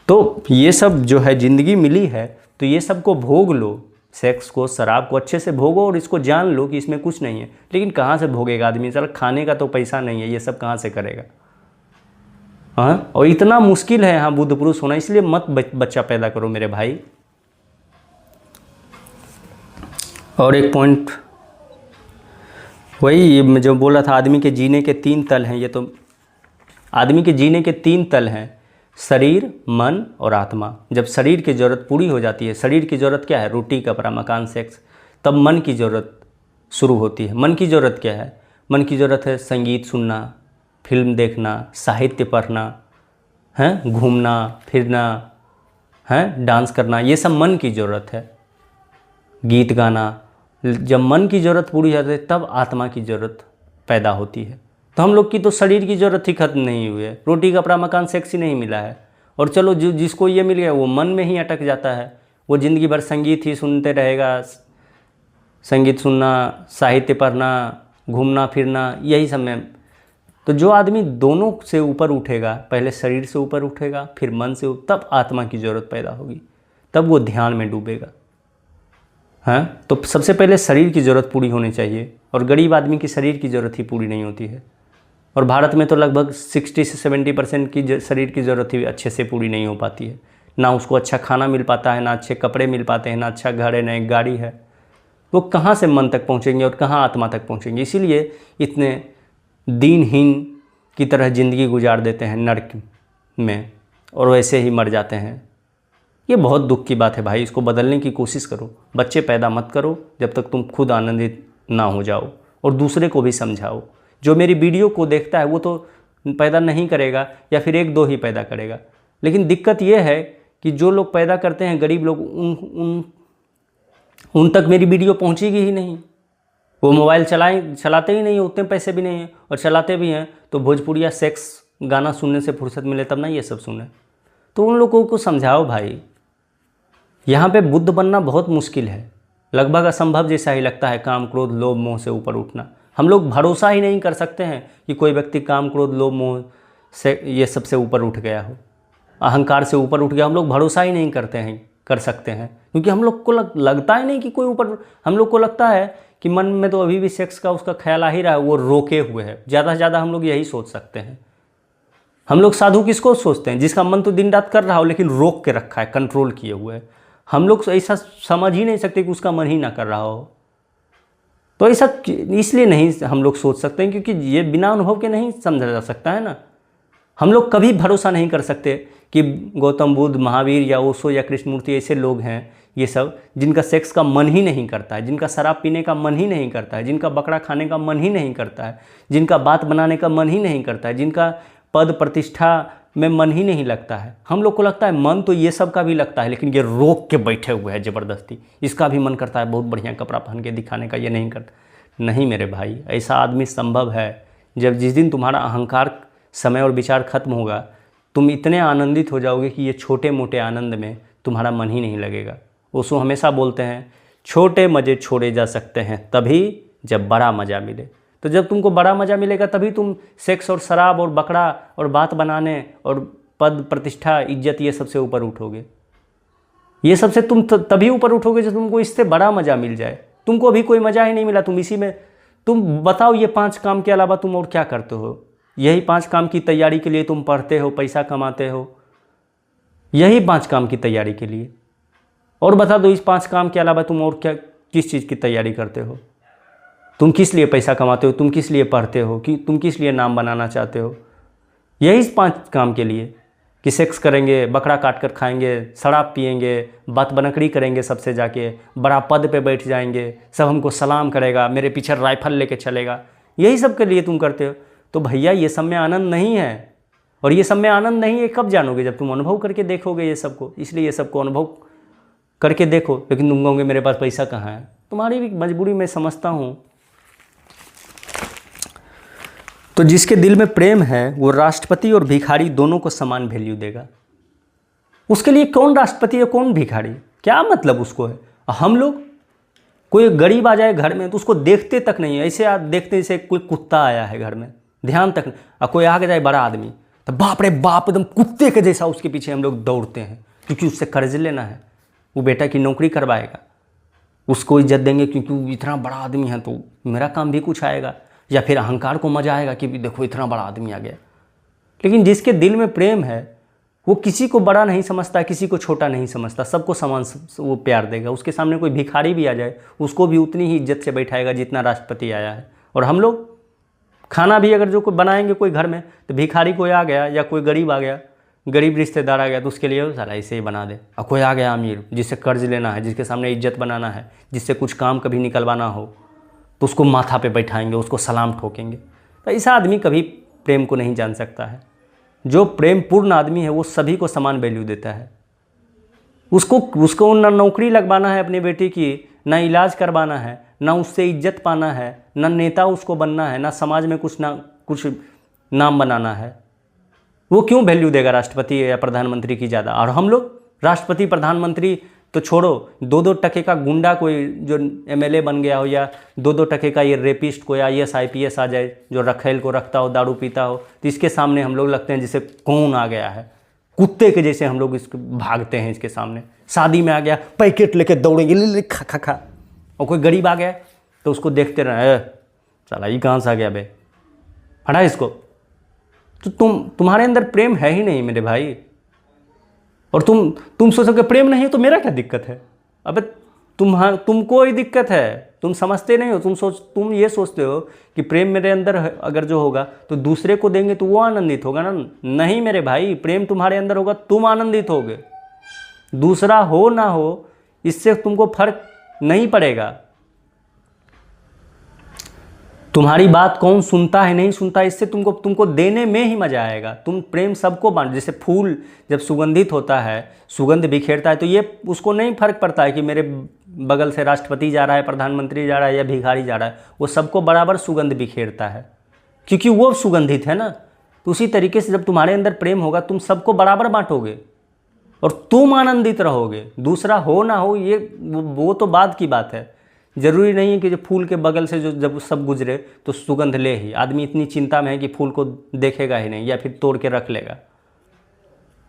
S1: तो ये सब जो है ज़िंदगी मिली है, तो ये सब को भोग लो, सेक्स को, शराब को अच्छे से भोगो, और इसको जान लो कि इसमें कुछ नहीं है। लेकिन कहाँ से भोगेगा आदमी? चल खाने का तो पैसा नहीं है, ये सब कहाँ से करेगा? हाँ, और इतना मुश्किल है यहाँ बुद्ध पुरुष होना, इसलिए मत बच्चा पैदा करो मेरे भाई। और एक पॉइंट वही मैं जो बोला था, आदमी के जीने के 3 तल हैं। ये तो आदमी के जीने के 3 तल हैं, शरीर, मन और आत्मा। जब शरीर की ज़रूरत पूरी हो जाती है, शरीर की ज़रूरत क्या है? रोटी, कपड़ा, मकान, सेक्स। तब मन की ज़रूरत शुरू होती है। मन की ज़रूरत क्या है? मन की ज़रूरत है संगीत सुनना, फिल्म देखना, साहित्य पढ़ना, हैं, घूमना फिरना, हैं, डांस करना, ये सब मन की ज़रूरत है। गीत गाना। जब मन की ज़रूरत पूरी हो जाती है तब आत्मा की ज़रूरत पैदा होती है। तो हम लोग की तो शरीर की ज़रूरत ही खत्म नहीं हुई है, रोटी, कपड़ा, मकान, सेक्स ही नहीं मिला है। और चलो जिसको ये मिल गया वो मन में ही अटक जाता है, वो ज़िंदगी भर संगीत ही सुनते रहेगा, संगीत सुनना, साहित्य पढ़ना, घूमना फिरना, यही सब में। तो जो आदमी दोनों से ऊपर उठेगा, पहले शरीर से ऊपर उठेगा, फिर मन से, तब आत्मा की ज़रूरत पैदा होगी, तब वो ध्यान में डूबेगा। हाँ, तो सबसे पहले शरीर की ज़रूरत पूरी होनी चाहिए, और गरीब आदमी की शरीर की ज़रूरत ही पूरी नहीं होती है। और भारत में तो लगभग 60 से 70% की शरीर की ज़रूरत ही अच्छे से पूरी नहीं हो पाती है। ना उसको अच्छा खाना मिल पाता है, ना अच्छे कपड़े मिल पाते हैं, ना अच्छा घर है, ना एक गाड़ी है। वो कहाँ से मन तक पहुँचेंगे और कहाँ आत्मा तक पहुँचेंगे? इसीलिए इतने दीनहीन की तरह ज़िंदगी गुजार देते हैं नर्क में, और वैसे ही मर जाते हैं। ये बहुत दुख की बात है भाई, इसको बदलने की कोशिश करो। बच्चे पैदा मत करो जब तक तुम खुद आनंदित ना हो जाओ, और दूसरे को भी समझाओ जो मेरी वीडियो को देखता है वो तो पैदा नहीं करेगा, या फिर 1-2 ही पैदा करेगा। लेकिन दिक्कत ये है कि जो लोग पैदा करते हैं, गरीब लोग, उन तक मेरी वीडियो पहुंचेगी ही नहीं। वो मोबाइल चलाते ही नहीं, उतने पैसे भी नहीं हैं, और चलाते भी हैं तो भोजपुरिया सेक्स गाना सुनने से फुर्सत मिले तब ना ये सब सुने। तो उन लोगों को समझाओ भाई, यहाँ पे बुद्ध बनना बहुत मुश्किल है, लगभग असंभव जैसा ही लगता है। काम, क्रोध, लोभ, मोह से ऊपर उठना, हम लोग भरोसा ही नहीं कर सकते हैं कि कोई व्यक्ति काम, क्रोध, लोभ, मोह से, ये सबसे ऊपर उठ गया हो, अहंकार से ऊपर उठ गया। हम लोग भरोसा ही नहीं कर सकते हैं, क्योंकि हम लोग को लगता ही नहीं कि कोई ऊपर। हम लोग को लगता है कि मन में तो अभी भी सेक्स का उसका ख्याल आ ही रहा है, वो रोके हुए है। ज़्यादा से ज़्यादा हम लोग यही सोच सकते हैं। हम लोग साधु किसको सोचते हैं? जिसका मन तो दिन रात कर रहा हो लेकिन रोक के रखा है, कंट्रोल किए हुए है। हम लोग ऐसा समझ ही नहीं सकते कि उसका मन ही ना कर रहा हो। तो ऐसा इसलिए नहीं हम लोग सोच सकते हैं क्योंकि ये बिना अनुभव के नहीं समझा जा सकता है ना। हम लोग कभी भरोसा नहीं कर सकते कि गौतम बुद्ध, महावीर या ओशो या कृष्णमूर्ति ऐसे लोग हैं, ये सब जिनका सेक्स का मन ही नहीं करता है, जिनका शराब पीने का मन ही नहीं करता है, जिनका बकरा खाने का मन ही नहीं करता है, जिनका बात बनाने का मन ही नहीं करता है, जिनका पद प्रतिष्ठा में मन ही नहीं लगता है। हम लोग को लगता है मन तो ये सब का भी लगता है, लेकिन ये रोक के बैठे हुए हैं ज़बरदस्ती। इसका भी मन करता है बहुत बढ़िया कपड़ा पहन के दिखाने का, ये नहीं करता। नहीं मेरे भाई, ऐसा आदमी संभव है जब जिस दिन तुम्हारा अहंकार, समय और विचार खत्म होगा, तुम इतने आनंदित हो जाओगे कि ये छोटे मोटे आनंद में तुम्हारा मन ही नहीं लगेगा। ओशो हमेशा बोलते हैं छोटे मज़े छोड़े जा सकते हैं तभी जब बड़ा मज़ा मिले। तो जब तुमको बड़ा मज़ा मिलेगा तभी तुम सेक्स और शराब और बकरा और बात बनाने और पद प्रतिष्ठा, इज्जत, ये सबसे ऊपर उठोगे। ये सबसे तुम तभी ऊपर उठोगे जब तुमको इससे बड़ा मज़ा मिल जाए। तुमको अभी कोई मज़ा ही नहीं मिला, तुम इसी में, तुम बताओ ये 5 काम के अलावा तुम और क्या करते हो? यही 5 काम की तैयारी के लिए तुम पढ़ते हो, पैसा कमाते हो, यही 5 काम की तैयारी के लिए। और बता दो इस 5 काम के अलावा तुम और क्या, किस चीज़ की तैयारी करते हो? तुम किस लिए पैसा कमाते हो? तुम किस लिए पढ़ते हो? कि तुम किस लिए नाम बनाना चाहते हो? यही 5 काम के लिए कि सेक्स करेंगे, बकरा काट कर खाएंगे, शराब पिएंगे, बात बनकड़ी करेंगे, सबसे जाके बड़ा पद पे बैठ जाएंगे, सब हमको सलाम करेगा, मेरे पीछे राइफल लेके चलेगा, यही सब के लिए तुम करते हो। तो भैया ये सब में आनंद नहीं है, और ये सब में आनंद नहीं है कब जानोगे? जब तुम अनुभव करके देखोगे ये सबको। इसलिए ये सबको अनुभव करके देखो। लेकिन तुम कहोगे मेरे पास पैसा कहाँ है? तुम्हारी भी मजबूरी मैं समझता हूँ। तो जिसके दिल में प्रेम है वो राष्ट्रपति और भिखारी दोनों को समान वैल्यू देगा। उसके लिए कौन राष्ट्रपति है कौन भिखारी, क्या मतलब उसको है? हम लोग, कोई गरीब आ जाए घर में तो उसको देखते तक नहीं है, ऐसे देखते जैसे कोई कुत्ता आया है घर में, ध्यान तक नहीं। और कोई आ जाए बड़ा आदमी तो बाप रे बाप, एकदम कुत्ते के जैसा उसके पीछे हम लोग दौड़ते हैं, क्योंकि उससे कर्ज लेना है, वो बेटा की नौकरी करवाएगा, उसको इज्जत देंगे क्योंकि वो इतना बड़ा आदमी है तो मेरा काम भी कुछ आएगा। या फिर अहंकार को मजा आएगा कि देखो इतना बड़ा आदमी आ गया। लेकिन जिसके दिल में प्रेम है वो किसी को बड़ा नहीं समझता, किसी को छोटा नहीं समझता, सबको समान वो प्यार देगा। उसके सामने कोई भिखारी भी आ जाए उसको भी उतनी ही इज्जत से बैठाएगा जितना राष्ट्रपति आया है। और हम लोग खाना भी अगर जो कोई बनाएंगे कोई घर में, तो भिखारी कोई आ गया या कोई गरीब आ गया, गरीब रिश्तेदार आ गया, तो उसके लिए सारा ऐसे ही बना दे। और कोई आ गया अमीर जिससे कर्ज लेना है, जिसके सामने इज्जत बनाना है, जिससे कुछ काम कभी निकलवाना हो, तो उसको माथा पे बैठाएंगे, उसको सलाम ठोकेंगे। तो ऐसा आदमी कभी प्रेम को नहीं जान सकता है। जो प्रेम पूर्ण आदमी है वो सभी को समान वैल्यू देता है। उसको ना नौकरी लगवाना है अपनी बेटी की, ना इलाज करवाना है, ना उससे इज्जत पाना है, ना नेता उसको बनना है, ना समाज में कुछ नाम बनाना है। वो क्यों वैल्यू देगा राष्ट्रपति या प्रधानमंत्री की ज़्यादा? और हम लोग राष्ट्रपति प्रधानमंत्री तो छोड़ो, 2-2 टके का गुंडा कोई जो एमएलए बन गया हो, या 2-2 टके का ये रेपिस्ट कोई IAS IPS आ जाए जो रखेल को रखता हो, दारू पीता हो, तो इसके सामने हम लोग लगते हैं जैसे कौन आ गया है, कुत्ते के जैसे हम लोग इसको भागते हैं इसके सामने। शादी में आ गया पैकेट लेके दौड़ेंगे, ले खा खा खा। और कोई गरीब आ गया तो उसको देखते रहे, साला ये कहाँ से आ गया बे, हटा इसको। तो तुम्हारे अंदर प्रेम है ही नहीं मेरे भाई। और तुम सोचोगे प्रेम नहीं है तो मेरा क्या दिक्कत है? अबे तुमको ही दिक्कत है, तुम समझते नहीं हो। तुम ये सोचते हो कि प्रेम मेरे अंदर अगर जो होगा तो दूसरे को देंगे तो वो आनंदित होगा ना। नहीं मेरे भाई, प्रेम तुम्हारे अंदर होगा तुम आनंदित होगे, दूसरा हो ना हो इससे तुमको फर्क नहीं पड़ेगा। तुम्हारी बात कौन सुनता है नहीं सुनता, इससे तुमको देने में ही मज़ा आएगा। तुम प्रेम सबको बांट, जैसे फूल जब सुगंधित होता है, सुगंध बिखेरता है, तो ये उसको नहीं फर्क पड़ता है कि मेरे बगल से राष्ट्रपति जा रहा है, प्रधानमंत्री जा रहा है या भिखारी जा रहा है, वो सबको बराबर सुगंध बिखेरता है क्योंकि वो सुगंधित है ना। तो उसी तरीके से जब तुम्हारे अंदर प्रेम होगा, तुम सबको बराबर बांटोगे और तुम आनंदित रहोगे। दूसरा हो ना हो ये वो तो बाद की बात है। ज़रूरी नहीं है कि जो फूल के बगल से जो जब सब गुजरे तो सुगंध ले ही। आदमी इतनी चिंता में है कि फूल को देखेगा ही नहीं या फिर तोड़ के रख लेगा।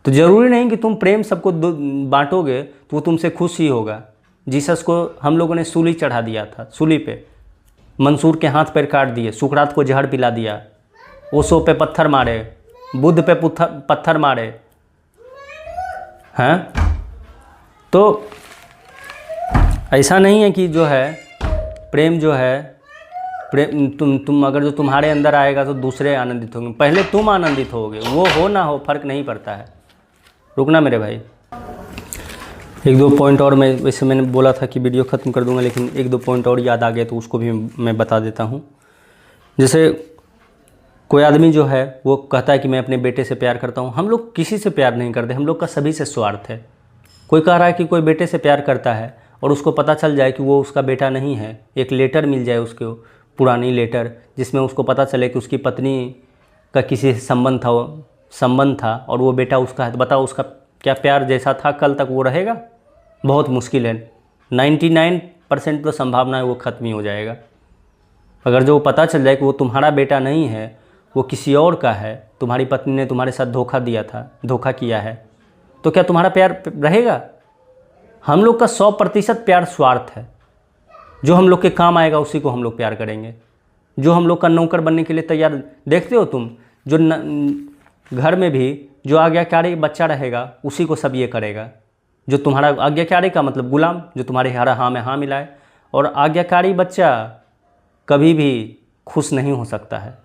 S1: तो ज़रूरी नहीं कि तुम प्रेम सबको बांटोगे तो वो तुमसे खुश ही होगा। जीसस को हम लोगों ने सूली चढ़ा दिया था, सूली पे मंसूर के हाथ पैर काट दिए, सुकरात को जहर पिला दिया, ओशो पे पत्थर मारे, बुद्ध पे पत्थर मारे हैं। तो ऐसा नहीं है कि जो है प्रेम जो है प्रेम तुम अगर जो तुम्हारे अंदर आएगा तो दूसरे आनंदित होंगे। पहले तुम आनंदित होगे, वो हो ना हो फ़र्क नहीं पड़ता है। रुकना मेरे भाई, एक दो पॉइंट और मैं, वैसे मैंने बोला था कि वीडियो ख़त्म कर दूंगा लेकिन एक दो पॉइंट और याद आ गए तो उसको भी मैं बता देता हूँ। जैसे कोई आदमी जो है वो कहता है कि मैं अपने बेटे से प्यार करता हूँ। हम लोग किसी से प्यार नहीं करते, हम लोग का सभी से स्वार्थ है। कोई कह रहा है कि कोई बेटे से प्यार करता है और उसको पता चल जाए कि वो उसका बेटा नहीं है, एक लेटर मिल जाए उसको, पुरानी लेटर, जिसमें उसको पता चले कि उसकी पत्नी का किसी से संबंध था और वो बेटा उसका है, तो बताओ उसका क्या प्यार जैसा था कल तक वो रहेगा? बहुत मुश्किल है। 99% तो संभावना है वो ख़त्म ही हो जाएगा। अगर जो पता चल जाए कि वो तुम्हारा बेटा नहीं है, वो किसी और का है, तुम्हारी पत्नी ने तुम्हारे साथ धोखा दिया था, धोखा किया है, तो क्या तुम्हारा प्यार रहेगा? हम लोग का 100% प्यार स्वार्थ है। जो हम लोग के काम आएगा उसी को हम लोग प्यार करेंगे। जो हम लोग का नौकर बनने के लिए तैयार, देखते हो तुम, जो घर में भी जो आज्ञाकारी बच्चा रहेगा उसी को सब ये करेगा। जो तुम्हारा आज्ञाकारी का मतलब गुलाम, जो तुम्हारे हाँ में हाँ मिलाए। और आज्ञाकारी बच्चा कभी भी खुश नहीं हो सकता है।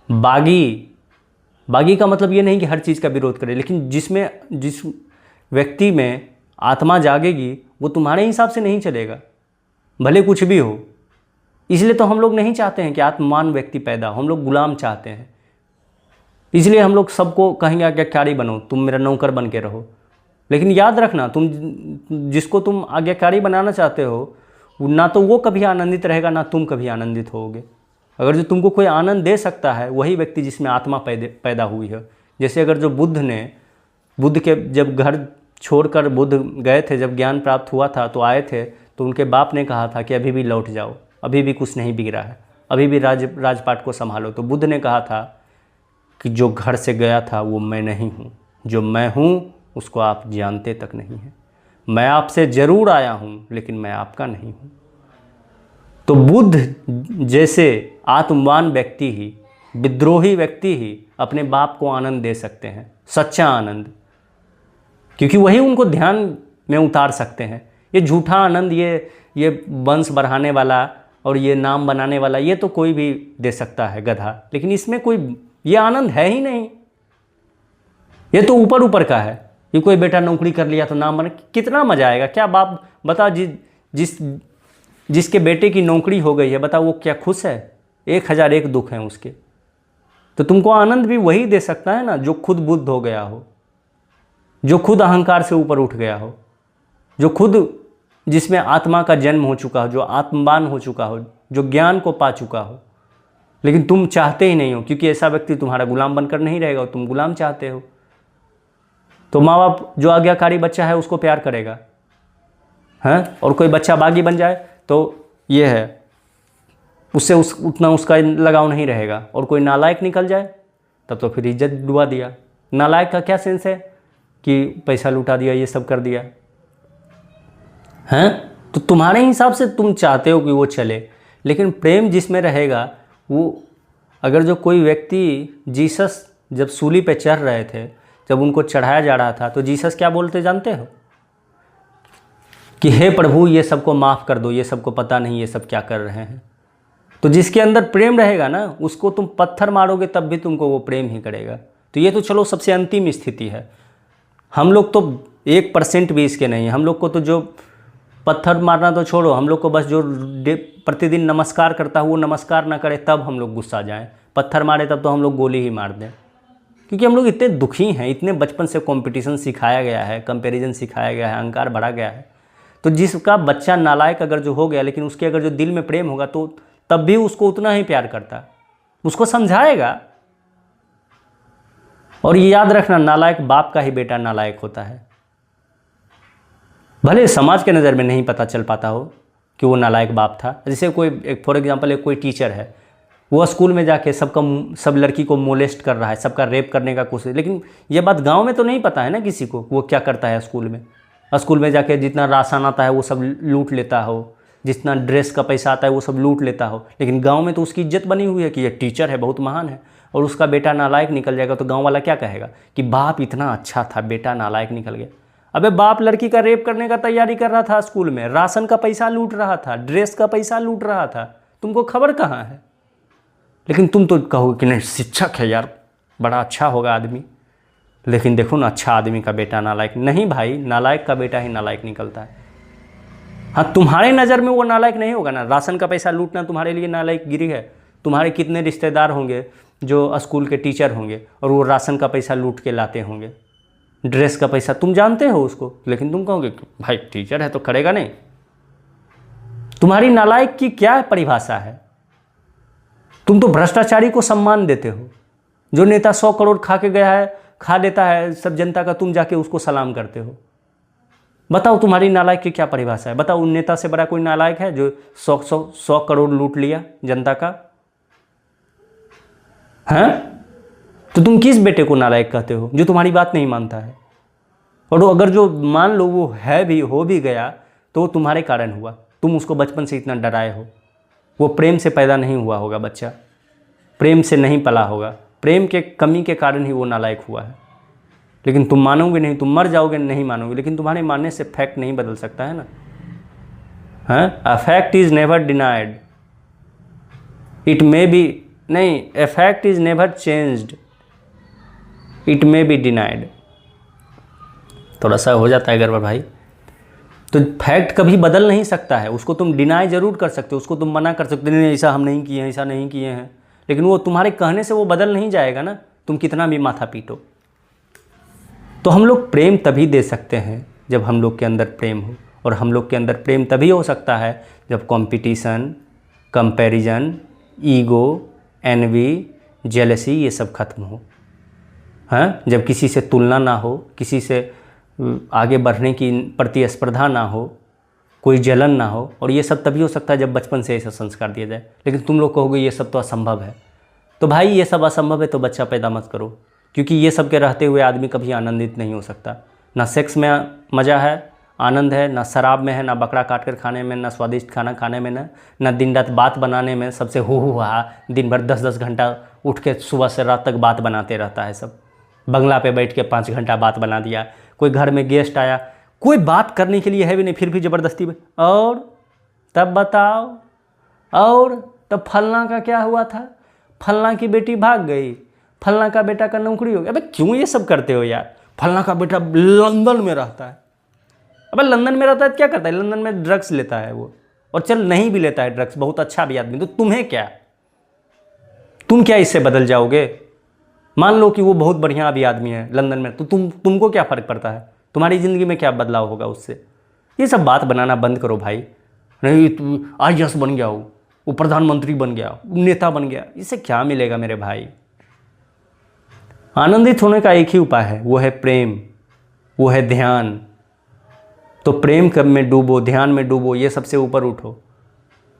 S1: बागी का मतलब ये नहीं कि हर चीज़ का विरोध करे, लेकिन जिस व्यक्ति में आत्मा जागेगी वो तुम्हारे हिसाब से नहीं चलेगा, भले कुछ भी हो। इसलिए तो हम लोग नहीं चाहते हैं कि आत्मवान व्यक्ति पैदा हो, हम लोग गुलाम चाहते हैं। इसलिए हम लोग सबको कहेंगे आज्ञाकारी बनो, तुम मेरा नौकर बन के रहो। लेकिन याद रखना, तुम जिसको तुम आज्ञाकारी बनाना चाहते हो ना तो वो कभी आनंदित रहेगा ना तुम कभी आनंदित होगे। अगर जो तुमको कोई आनंद दे सकता है वही व्यक्ति जिसमें आत्मा पैदा हुई है। जैसे अगर जो बुद्ध के जब घर छोड़कर बुद्ध गए थे, जब ज्ञान प्राप्त हुआ था तो आए थे, तो उनके बाप ने कहा था कि अभी भी लौट जाओ, अभी भी कुछ नहीं बिगड़ा है, अभी भी राजपाट को संभालो। तो बुद्ध ने कहा था कि जो घर से गया था वो मैं नहीं हूँ, जो मैं हूँ उसको आप जानते तक नहीं हैं। मैं आपसे ज़रूर आया हूँ लेकिन मैं आपका नहीं हूँ। तो बुद्ध जैसे आत्मवान व्यक्ति ही, विद्रोही व्यक्ति ही अपने बाप को आनंद दे सकते हैं, सच्चा आनंद, क्योंकि वही उनको ध्यान में उतार सकते हैं। ये झूठा आनंद, ये वंश बढ़ाने वाला और ये नाम बनाने वाला, ये तो कोई भी दे सकता है, गधा। लेकिन इसमें कोई ये आनंद है ही नहीं। ये तो ऊपर ऊपर का है कि कोई बेटा नौकरी कर लिया तो नाम बना, कितना मजा आएगा। क्या बाप बता, जिसके बेटे की नौकरी हो गई है, बता वो क्या खुश है? 1001 दुख हैं उसके। तो तुमको आनंद भी वही दे सकता है ना जो खुद बुद्ध हो गया हो, जो खुद अहंकार से ऊपर उठ गया हो, जो खुद जिसमें आत्मा का जन्म हो चुका हो, जो आत्मवान हो चुका हो, जो ज्ञान को पा चुका हो। लेकिन तुम चाहते ही नहीं हो, क्योंकि ऐसा व्यक्ति तुम्हारा गुलाम बनकर नहीं रहेगा और तुम गुलाम चाहते हो। तो माँ बाप जो आज्ञाकारी बच्चा है उसको प्यार करेगा, हैं? और कोई बच्चा बागी बन जाए तो ये है, उससे उतना उसका लगाव नहीं रहेगा। और कोई नालायक निकल जाए तब तो फिर इज्जत डुबा दिया। नालायक का क्या सेंस है कि पैसा लुटा दिया, ये सब कर दिया, हैं? तो तुम्हारे हिसाब से तुम चाहते हो कि वो चले। लेकिन प्रेम जिसमें रहेगा वो, अगर जो कोई व्यक्ति, जीसस जब सूली पे चढ़ रहे थे, जब उनको चढ़ाया जा रहा था, तो जीसस क्या बोलते जानते हो? कि हे प्रभु ये सबको माफ़ कर दो, ये सबको पता नहीं ये सब क्या कर रहे हैं। तो जिसके अंदर प्रेम रहेगा ना, उसको तुम पत्थर मारोगे तब भी तुमको वो प्रेम ही करेगा। तो ये तो चलो सबसे अंतिम स्थिति है। हम लोग तो 1% भी इसके नहीं है। हम लोग को तो जो पत्थर मारना तो छोड़ो, हम लोग को बस जो प्रतिदिन नमस्कार करता है वो नमस्कार ना करे तब हम लोग गुस्सा जाएं, पत्थर मारे तब तो हम लोग गोली ही मार दें। क्योंकि हम लोग इतने दुखी हैं, इतने बचपन से कंपटीशन सिखाया गया है, कंपैरिजन सिखाया गया है, अहंकार बढ़ा गया है। तो जिसका बच्चा नालायक अगर जो हो गया, लेकिन उसके अगर जो दिल में प्रेम होगा तो तब भी उसको उतना ही प्यार करता, उसको समझाएगा। और ये याद रखना, नालायक बाप का ही बेटा नालायक होता है। भले समाज के नज़र में नहीं पता चल पाता हो कि वो नालायक बाप था। जैसे कोई एक फॉर एग्जांपल एक कोई टीचर है, वो स्कूल में जाके सब लड़की को मोलेस्ट कर रहा है, सबका रेप करने का कोशिश, लेकिन ये बात गांव में तो नहीं पता है ना किसी को वो क्या करता है स्कूल में। स्कूल में जाके जितना राशन आता है वो सब लूट लेता हो, जितना ड्रेस का पैसा आता है वो सब लूट लेता हो, लेकिन गांव में तो उसकी इज्जत बनी हुई है कि ये टीचर है, बहुत महान है। और उसका बेटा नालायक निकल जाएगा तो गाँव वाला क्या कहेगा कि बाप इतना अच्छा था, बेटा नालायक निकल गया। अबे बाप लड़की का रेप करने का तैयारी कर रहा था स्कूल में, राशन का पैसा लूट रहा था, ड्रेस का पैसा लूट रहा था, तुमको खबर कहाँ है? लेकिन तुम तो कहो कि नहीं शिक्षक है यार, बड़ा अच्छा होगा आदमी, लेकिन देखो ना अच्छा आदमी का बेटा नालायक। नहीं भाई, नालायक का बेटा ही नालायक निकलता है। हाँ, तुम्हारे नज़र में वो नालायक नहीं होगा ना, राशन का पैसा लूटना तुम्हारे लिए नालायकगिरी है। तुम्हारे कितने रिश्तेदार होंगे जो स्कूल के टीचर होंगे और वो राशन का पैसा लूट के लाते होंगे, ड्रेस का पैसा, तुम जानते हो उसको, लेकिन तुम कहोगे भाई टीचर है तो करेगा नहीं। तुम्हारी नालायक की क्या परिभाषा है? तुम तो भ्रष्टाचारी को सम्मान देते हो। जो नेता 100 करोड़ खा के गया है, खा लेता है सब जनता का, तुम जाके उसको सलाम करते हो। बताओ तुम्हारी नालायक की क्या परिभाषा है? बताओ, उन नेता से बड़ा कोई नालायक है जो 100 करोड़ लूट लिया जनता का? हैं? तो तुम किस बेटे को नालायक कहते हो जो तुम्हारी बात नहीं मानता है? और अगर जो मान लो वो है भी, हो भी गया, तो तुम्हारे कारण हुआ। तुम उसको बचपन से इतना डराए हो। वो प्रेम से पैदा नहीं हुआ होगा बच्चा, प्रेम से नहीं पला होगा, प्रेम के कमी के कारण ही वो नालायक हुआ है। लेकिन तुम मानोगे नहीं, तुम मर जाओगे नहीं मानोगे, लेकिन तुम्हारे मानने से फैक्ट नहीं बदल सकता है ना। हाँ, a fact is never denied, it may be, नहीं, a fact is never changed, it may be denied. थोड़ा सा हो जाता है गड़बड़ भाई। तो फैक्ट कभी बदल नहीं सकता है, उसको तुम डिनाई जरूर कर सकते हो, उसको तुम मना कर सकते हो, नहीं ऐसा हम नहीं किए हैं, ऐसा नहीं किए हैं, लेकिन वो तुम्हारे कहने से वो बदल नहीं जाएगा ना, तुम कितना भी माथा पीटो। तो हम लोग प्रेम तभी दे सकते हैं जब हम लोग के अंदर प्रेम हो, और हम लोग के अंदर प्रेम तभी हो सकता है जब competition, comparison, ego, envy, jealousy ये सब खत्म हो। हाँ, जब किसी से तुलना ना हो, किसी से आगे बढ़ने की प्रतिस्पर्धा ना हो, कोई जलन ना हो, और ये सब तभी हो सकता है जब बचपन से ऐसा संस्कार दिया जाए। लेकिन तुम लोग कहोगे ये सब तो असंभव है। तो भाई ये सब असंभव है तो बच्चा पैदा मत करो, क्योंकि ये सब के रहते हुए आदमी कभी आनंदित नहीं हो सकता। ना सेक्स में मज़ा है, आनंद है, ना शराब में है, ना बकरा काट कर खाने में, ना स्वादिष्ट खाना खाने में, ना दिन रात बात बनाने में, सबसे हो हा दिन भर 10-10 घंटा उठ के सुबह से रात तक बात बनाते रहता है। सब बंगला पे बैठ के 5 घंटा बात बना दिया। कोई घर में गेस्ट आया, कोई बात करने के लिए है भी नहीं, फिर भी ज़बरदस्ती में, और तब बताओ, और तब फलना का क्या हुआ था, फलना की बेटी भाग गई, फलना का बेटा का नौकरी हो गया। अबे क्यों ये सब करते हो यार? फलना का बेटा लंदन में रहता है। अबे लंदन में रहता है क्या करता है? लंदन में ड्रग्स लेता है वो, और चल नहीं भी लेता है ड्रग्स, बहुत अच्छा भी आदमी, तो तुम्हें क्या, तुम क्या इससे बदल जाओगे? मान लो कि वो बहुत बढ़िया भी आदमी है लंदन में, तो तुमको क्या फ़र्क पड़ता है? तुम्हारी ज़िंदगी में क्या बदलाव होगा उससे? ये सब बात बनाना बंद करो भाई। नहीं तू IAS बन गया हो, वो प्रधानमंत्री बन गया, नेता बन गया, इससे क्या मिलेगा मेरे भाई? आनंदित होने का एक ही उपाय है, वो है प्रेम, वो है ध्यान। तो प्रेम में डूबो, ध्यान में डूबो, ये सबसे ऊपर उठो।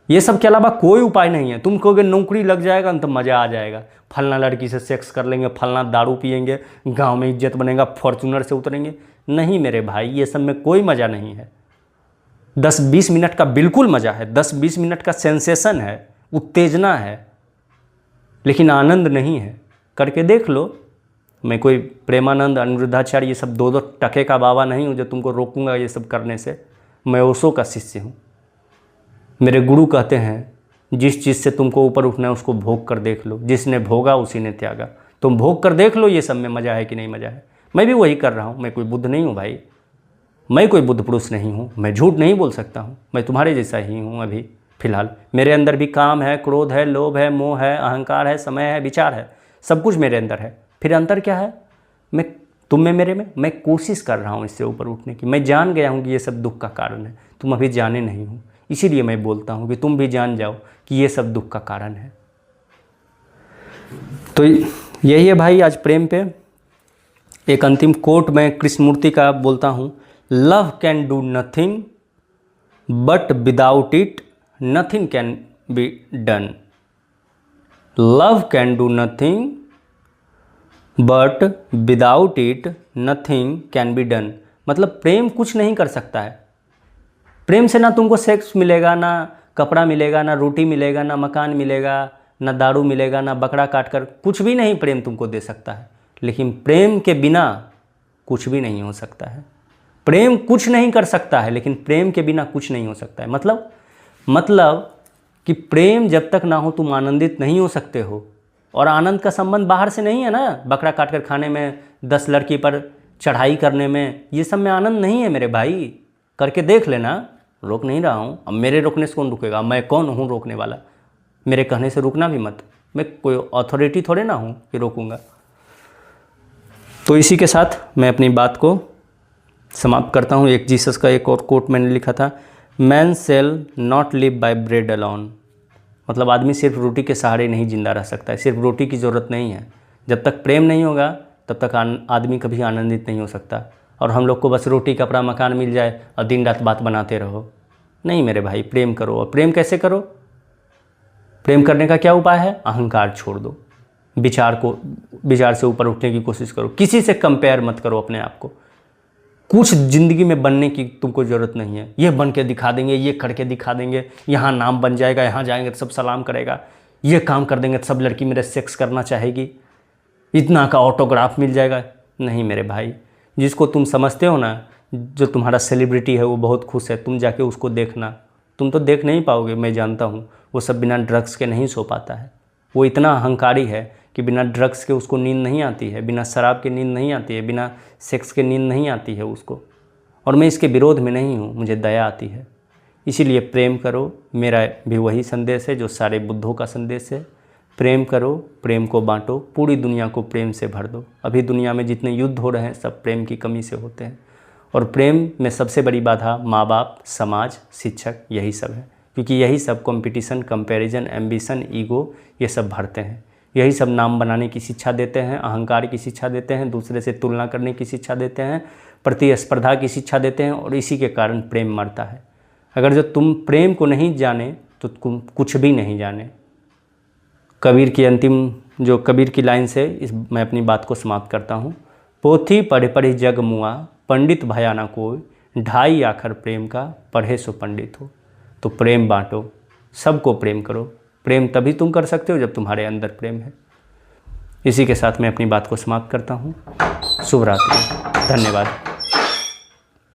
S1: ये सब के अलावा कोई उपाय नहीं है। तुम कहोगे नौकरी लग जाएगा तो मज़ा आ जाएगा, फलना लड़की से सेक्स कर लेंगे, फलना दारू पिएंगे, गांव में इज्जत बनेगा, फॉर्चूनर से उतरेंगे। नहीं मेरे भाई, ये सब में कोई मज़ा नहीं है। 10-20 मिनट का बिल्कुल मज़ा है, 10-20 मिनट का सेंसेशन है, उत्तेजना है, लेकिन आनंद नहीं है। करके देख लो। मैं कोई प्रेमानंद, अनिरुद्धाचार्य ये सब 2-2 टके का बाबा नहीं हूँ जो तुमको रोकूंगा ये सब करने से। मैं ओशो का शिष्य हूँ। मेरे गुरु कहते हैं जिस चीज़ से तुमको ऊपर उठना है उसको भोग कर देख लो, जिसने भोगा उसी ने त्यागा। तुम भोग कर देख लो ये सब में मज़ा है कि नहीं मज़ा है। मैं भी वही कर रहा हूँ, मैं कोई बुद्ध नहीं हूँ भाई। मैं कोई बुद्ध पुरुष नहीं हूँ, मैं झूठ नहीं बोल सकता हूँ, मैं तुम्हारे जैसा ही हूँ अभी फ़िलहाल। मेरे अंदर भी काम है, क्रोध है, लोभ है, मोह है, अहंकार है, समय है, विचार है, सब कुछ मेरे अंदर है। फिर अंतर क्या है? मैं तुम में, मेरे में। मैं कोशिश कर रहा हूँ इससे ऊपर उठने की। मैं जान गया हूँ कि ये सब दुख का कारण है, तुम अभी जाने नहीं हो। इसीलिए मैं बोलता हूँ कि तुम भी जान जाओ कि ये सब दुख का कारण है। तो यही है भाई आज प्रेम पे। एक अंतिम कोट मैं कृष्णमूर्ति का बोलता हूँ, love can do nothing but without it nothing can be done. Love can do nothing but without it nothing can be done. मतलब प्रेम कुछ नहीं कर सकता है। प्रेम से ना तुमको सेक्स मिलेगा, ना कपड़ा मिलेगा, ना रोटी मिलेगा, ना मकान मिलेगा, ना दारू मिलेगा, ना बकरा काट कर, कुछ भी नहीं प्रेम तुमको दे सकता है। लेकिन प्रेम के बिना कुछ भी नहीं हो सकता है। प्रेम कुछ नहीं कर सकता है, लेकिन प्रेम के बिना कुछ नहीं हो सकता है। मतलब कि प्रेम जब तक ना हो तुम आनंदित नहीं हो सकते हो। और आनंद का संबंध बाहर से नहीं है ना, बकरा काट कर खाने में, 10 लड़की पर चढ़ाई करने में, ये सब में आनंद नहीं है मेरे भाई। करके देख लेना, रोक नहीं रहा हूँ। अब मेरे रोकने से कौन रुकेगा? मैं कौन हूँ रोकने वाला? मेरे कहने से रुकना भी मत। मैं कोई अथॉरिटी थोड़े ना हूँ कि रोकूंगा। तो इसी के साथ मैं अपनी बात को समाप्त करता हूँ। एक जीसस का एक और कोट मैंने लिखा था, man shall not live by bread alone. मतलब आदमी सिर्फ रोटी के सहारे नहीं जिंदा रह सकता है, सिर्फ रोटी की ज़रूरत नहीं है। जब तक प्रेम नहीं होगा तब तक आदमी कभी आनंदित नहीं हो सकता। और हम लोग को बस रोटी, कपड़ा, मकान मिल जाए और दिन रात बात बनाते रहो। नहीं मेरे भाई, प्रेम करो। और प्रेम कैसे करो? प्रेम करने का क्या उपाय है? अहंकार छोड़ दो, विचार से ऊपर उठने की कोशिश करो। किसी से कंपेयर मत करो अपने आप को। कुछ ज़िंदगी में बनने की तुमको ज़रूरत नहीं है। ये बन के दिखा देंगे, ये करके दिखा देंगे, यहाँ नाम बन जाएगा, यहाँ जाएंगे तो सब सलाम करेगा, ये काम कर देंगे तो सब लड़की मेरे सेक्स करना चाहेगी, इतना का ऑटोग्राफ मिल जाएगा। नहीं मेरे भाई, जिसको तुम समझते हो ना, जो तुम्हारा सेलिब्रिटी है वो बहुत खुश है, तुम जाके उसको देखना। तुम तो देख नहीं पाओगे, मैं जानता हूँ। वो सब बिना ड्रग्स के नहीं सो पाता है। वो इतना अहंकारी है कि बिना ड्रग्स के उसको नींद नहीं आती है, बिना शराब के नींद नहीं आती है, बिना सेक्स के नींद नहीं आती है उसको। और मैं इसके विरोध में नहीं हूँ, मुझे दया आती है। इसीलिए प्रेम करो, मेरा भी वही संदेश है जो सारे बुद्धों का संदेश है। प्रेम करो, प्रेम को बांटो, पूरी दुनिया को प्रेम से भर दो। अभी दुनिया में जितने युद्ध हो रहे हैं सब प्रेम की कमी से होते हैं। और प्रेम में सबसे बड़ी बाधा माँ बाप, समाज, शिक्षक, यही सब है। क्योंकि यही सब कंपटीशन, कंपैरिजन, एम्बिशन, ईगो, ये सब भरते हैं। यही सब नाम बनाने की शिक्षा देते हैं, अहंकार की शिक्षा देते हैं, दूसरे से तुलना करने की शिक्षा देते हैं, प्रतिस्पर्धा की शिक्षा देते हैं। और इसी के कारण प्रेम मरता है। अगर जो तुम प्रेम को नहीं जाने तो तुम कुछ भी नहीं जाने। कबीर की लाइन से मैं अपनी बात को समाप्त करता हूँ। पोथी पढ़े पढ़ी जग मुआ, पंडित भया ना कोई, ढाई आखर प्रेम का, पढ़े सो पंडित हो। तो प्रेम बांटो, सबको प्रेम करो। प्रेम तभी तुम कर सकते हो जब तुम्हारे अंदर प्रेम है। इसी के साथ मैं अपनी बात को समाप्त करता हूँ। शुभ रात्रि, धन्यवाद।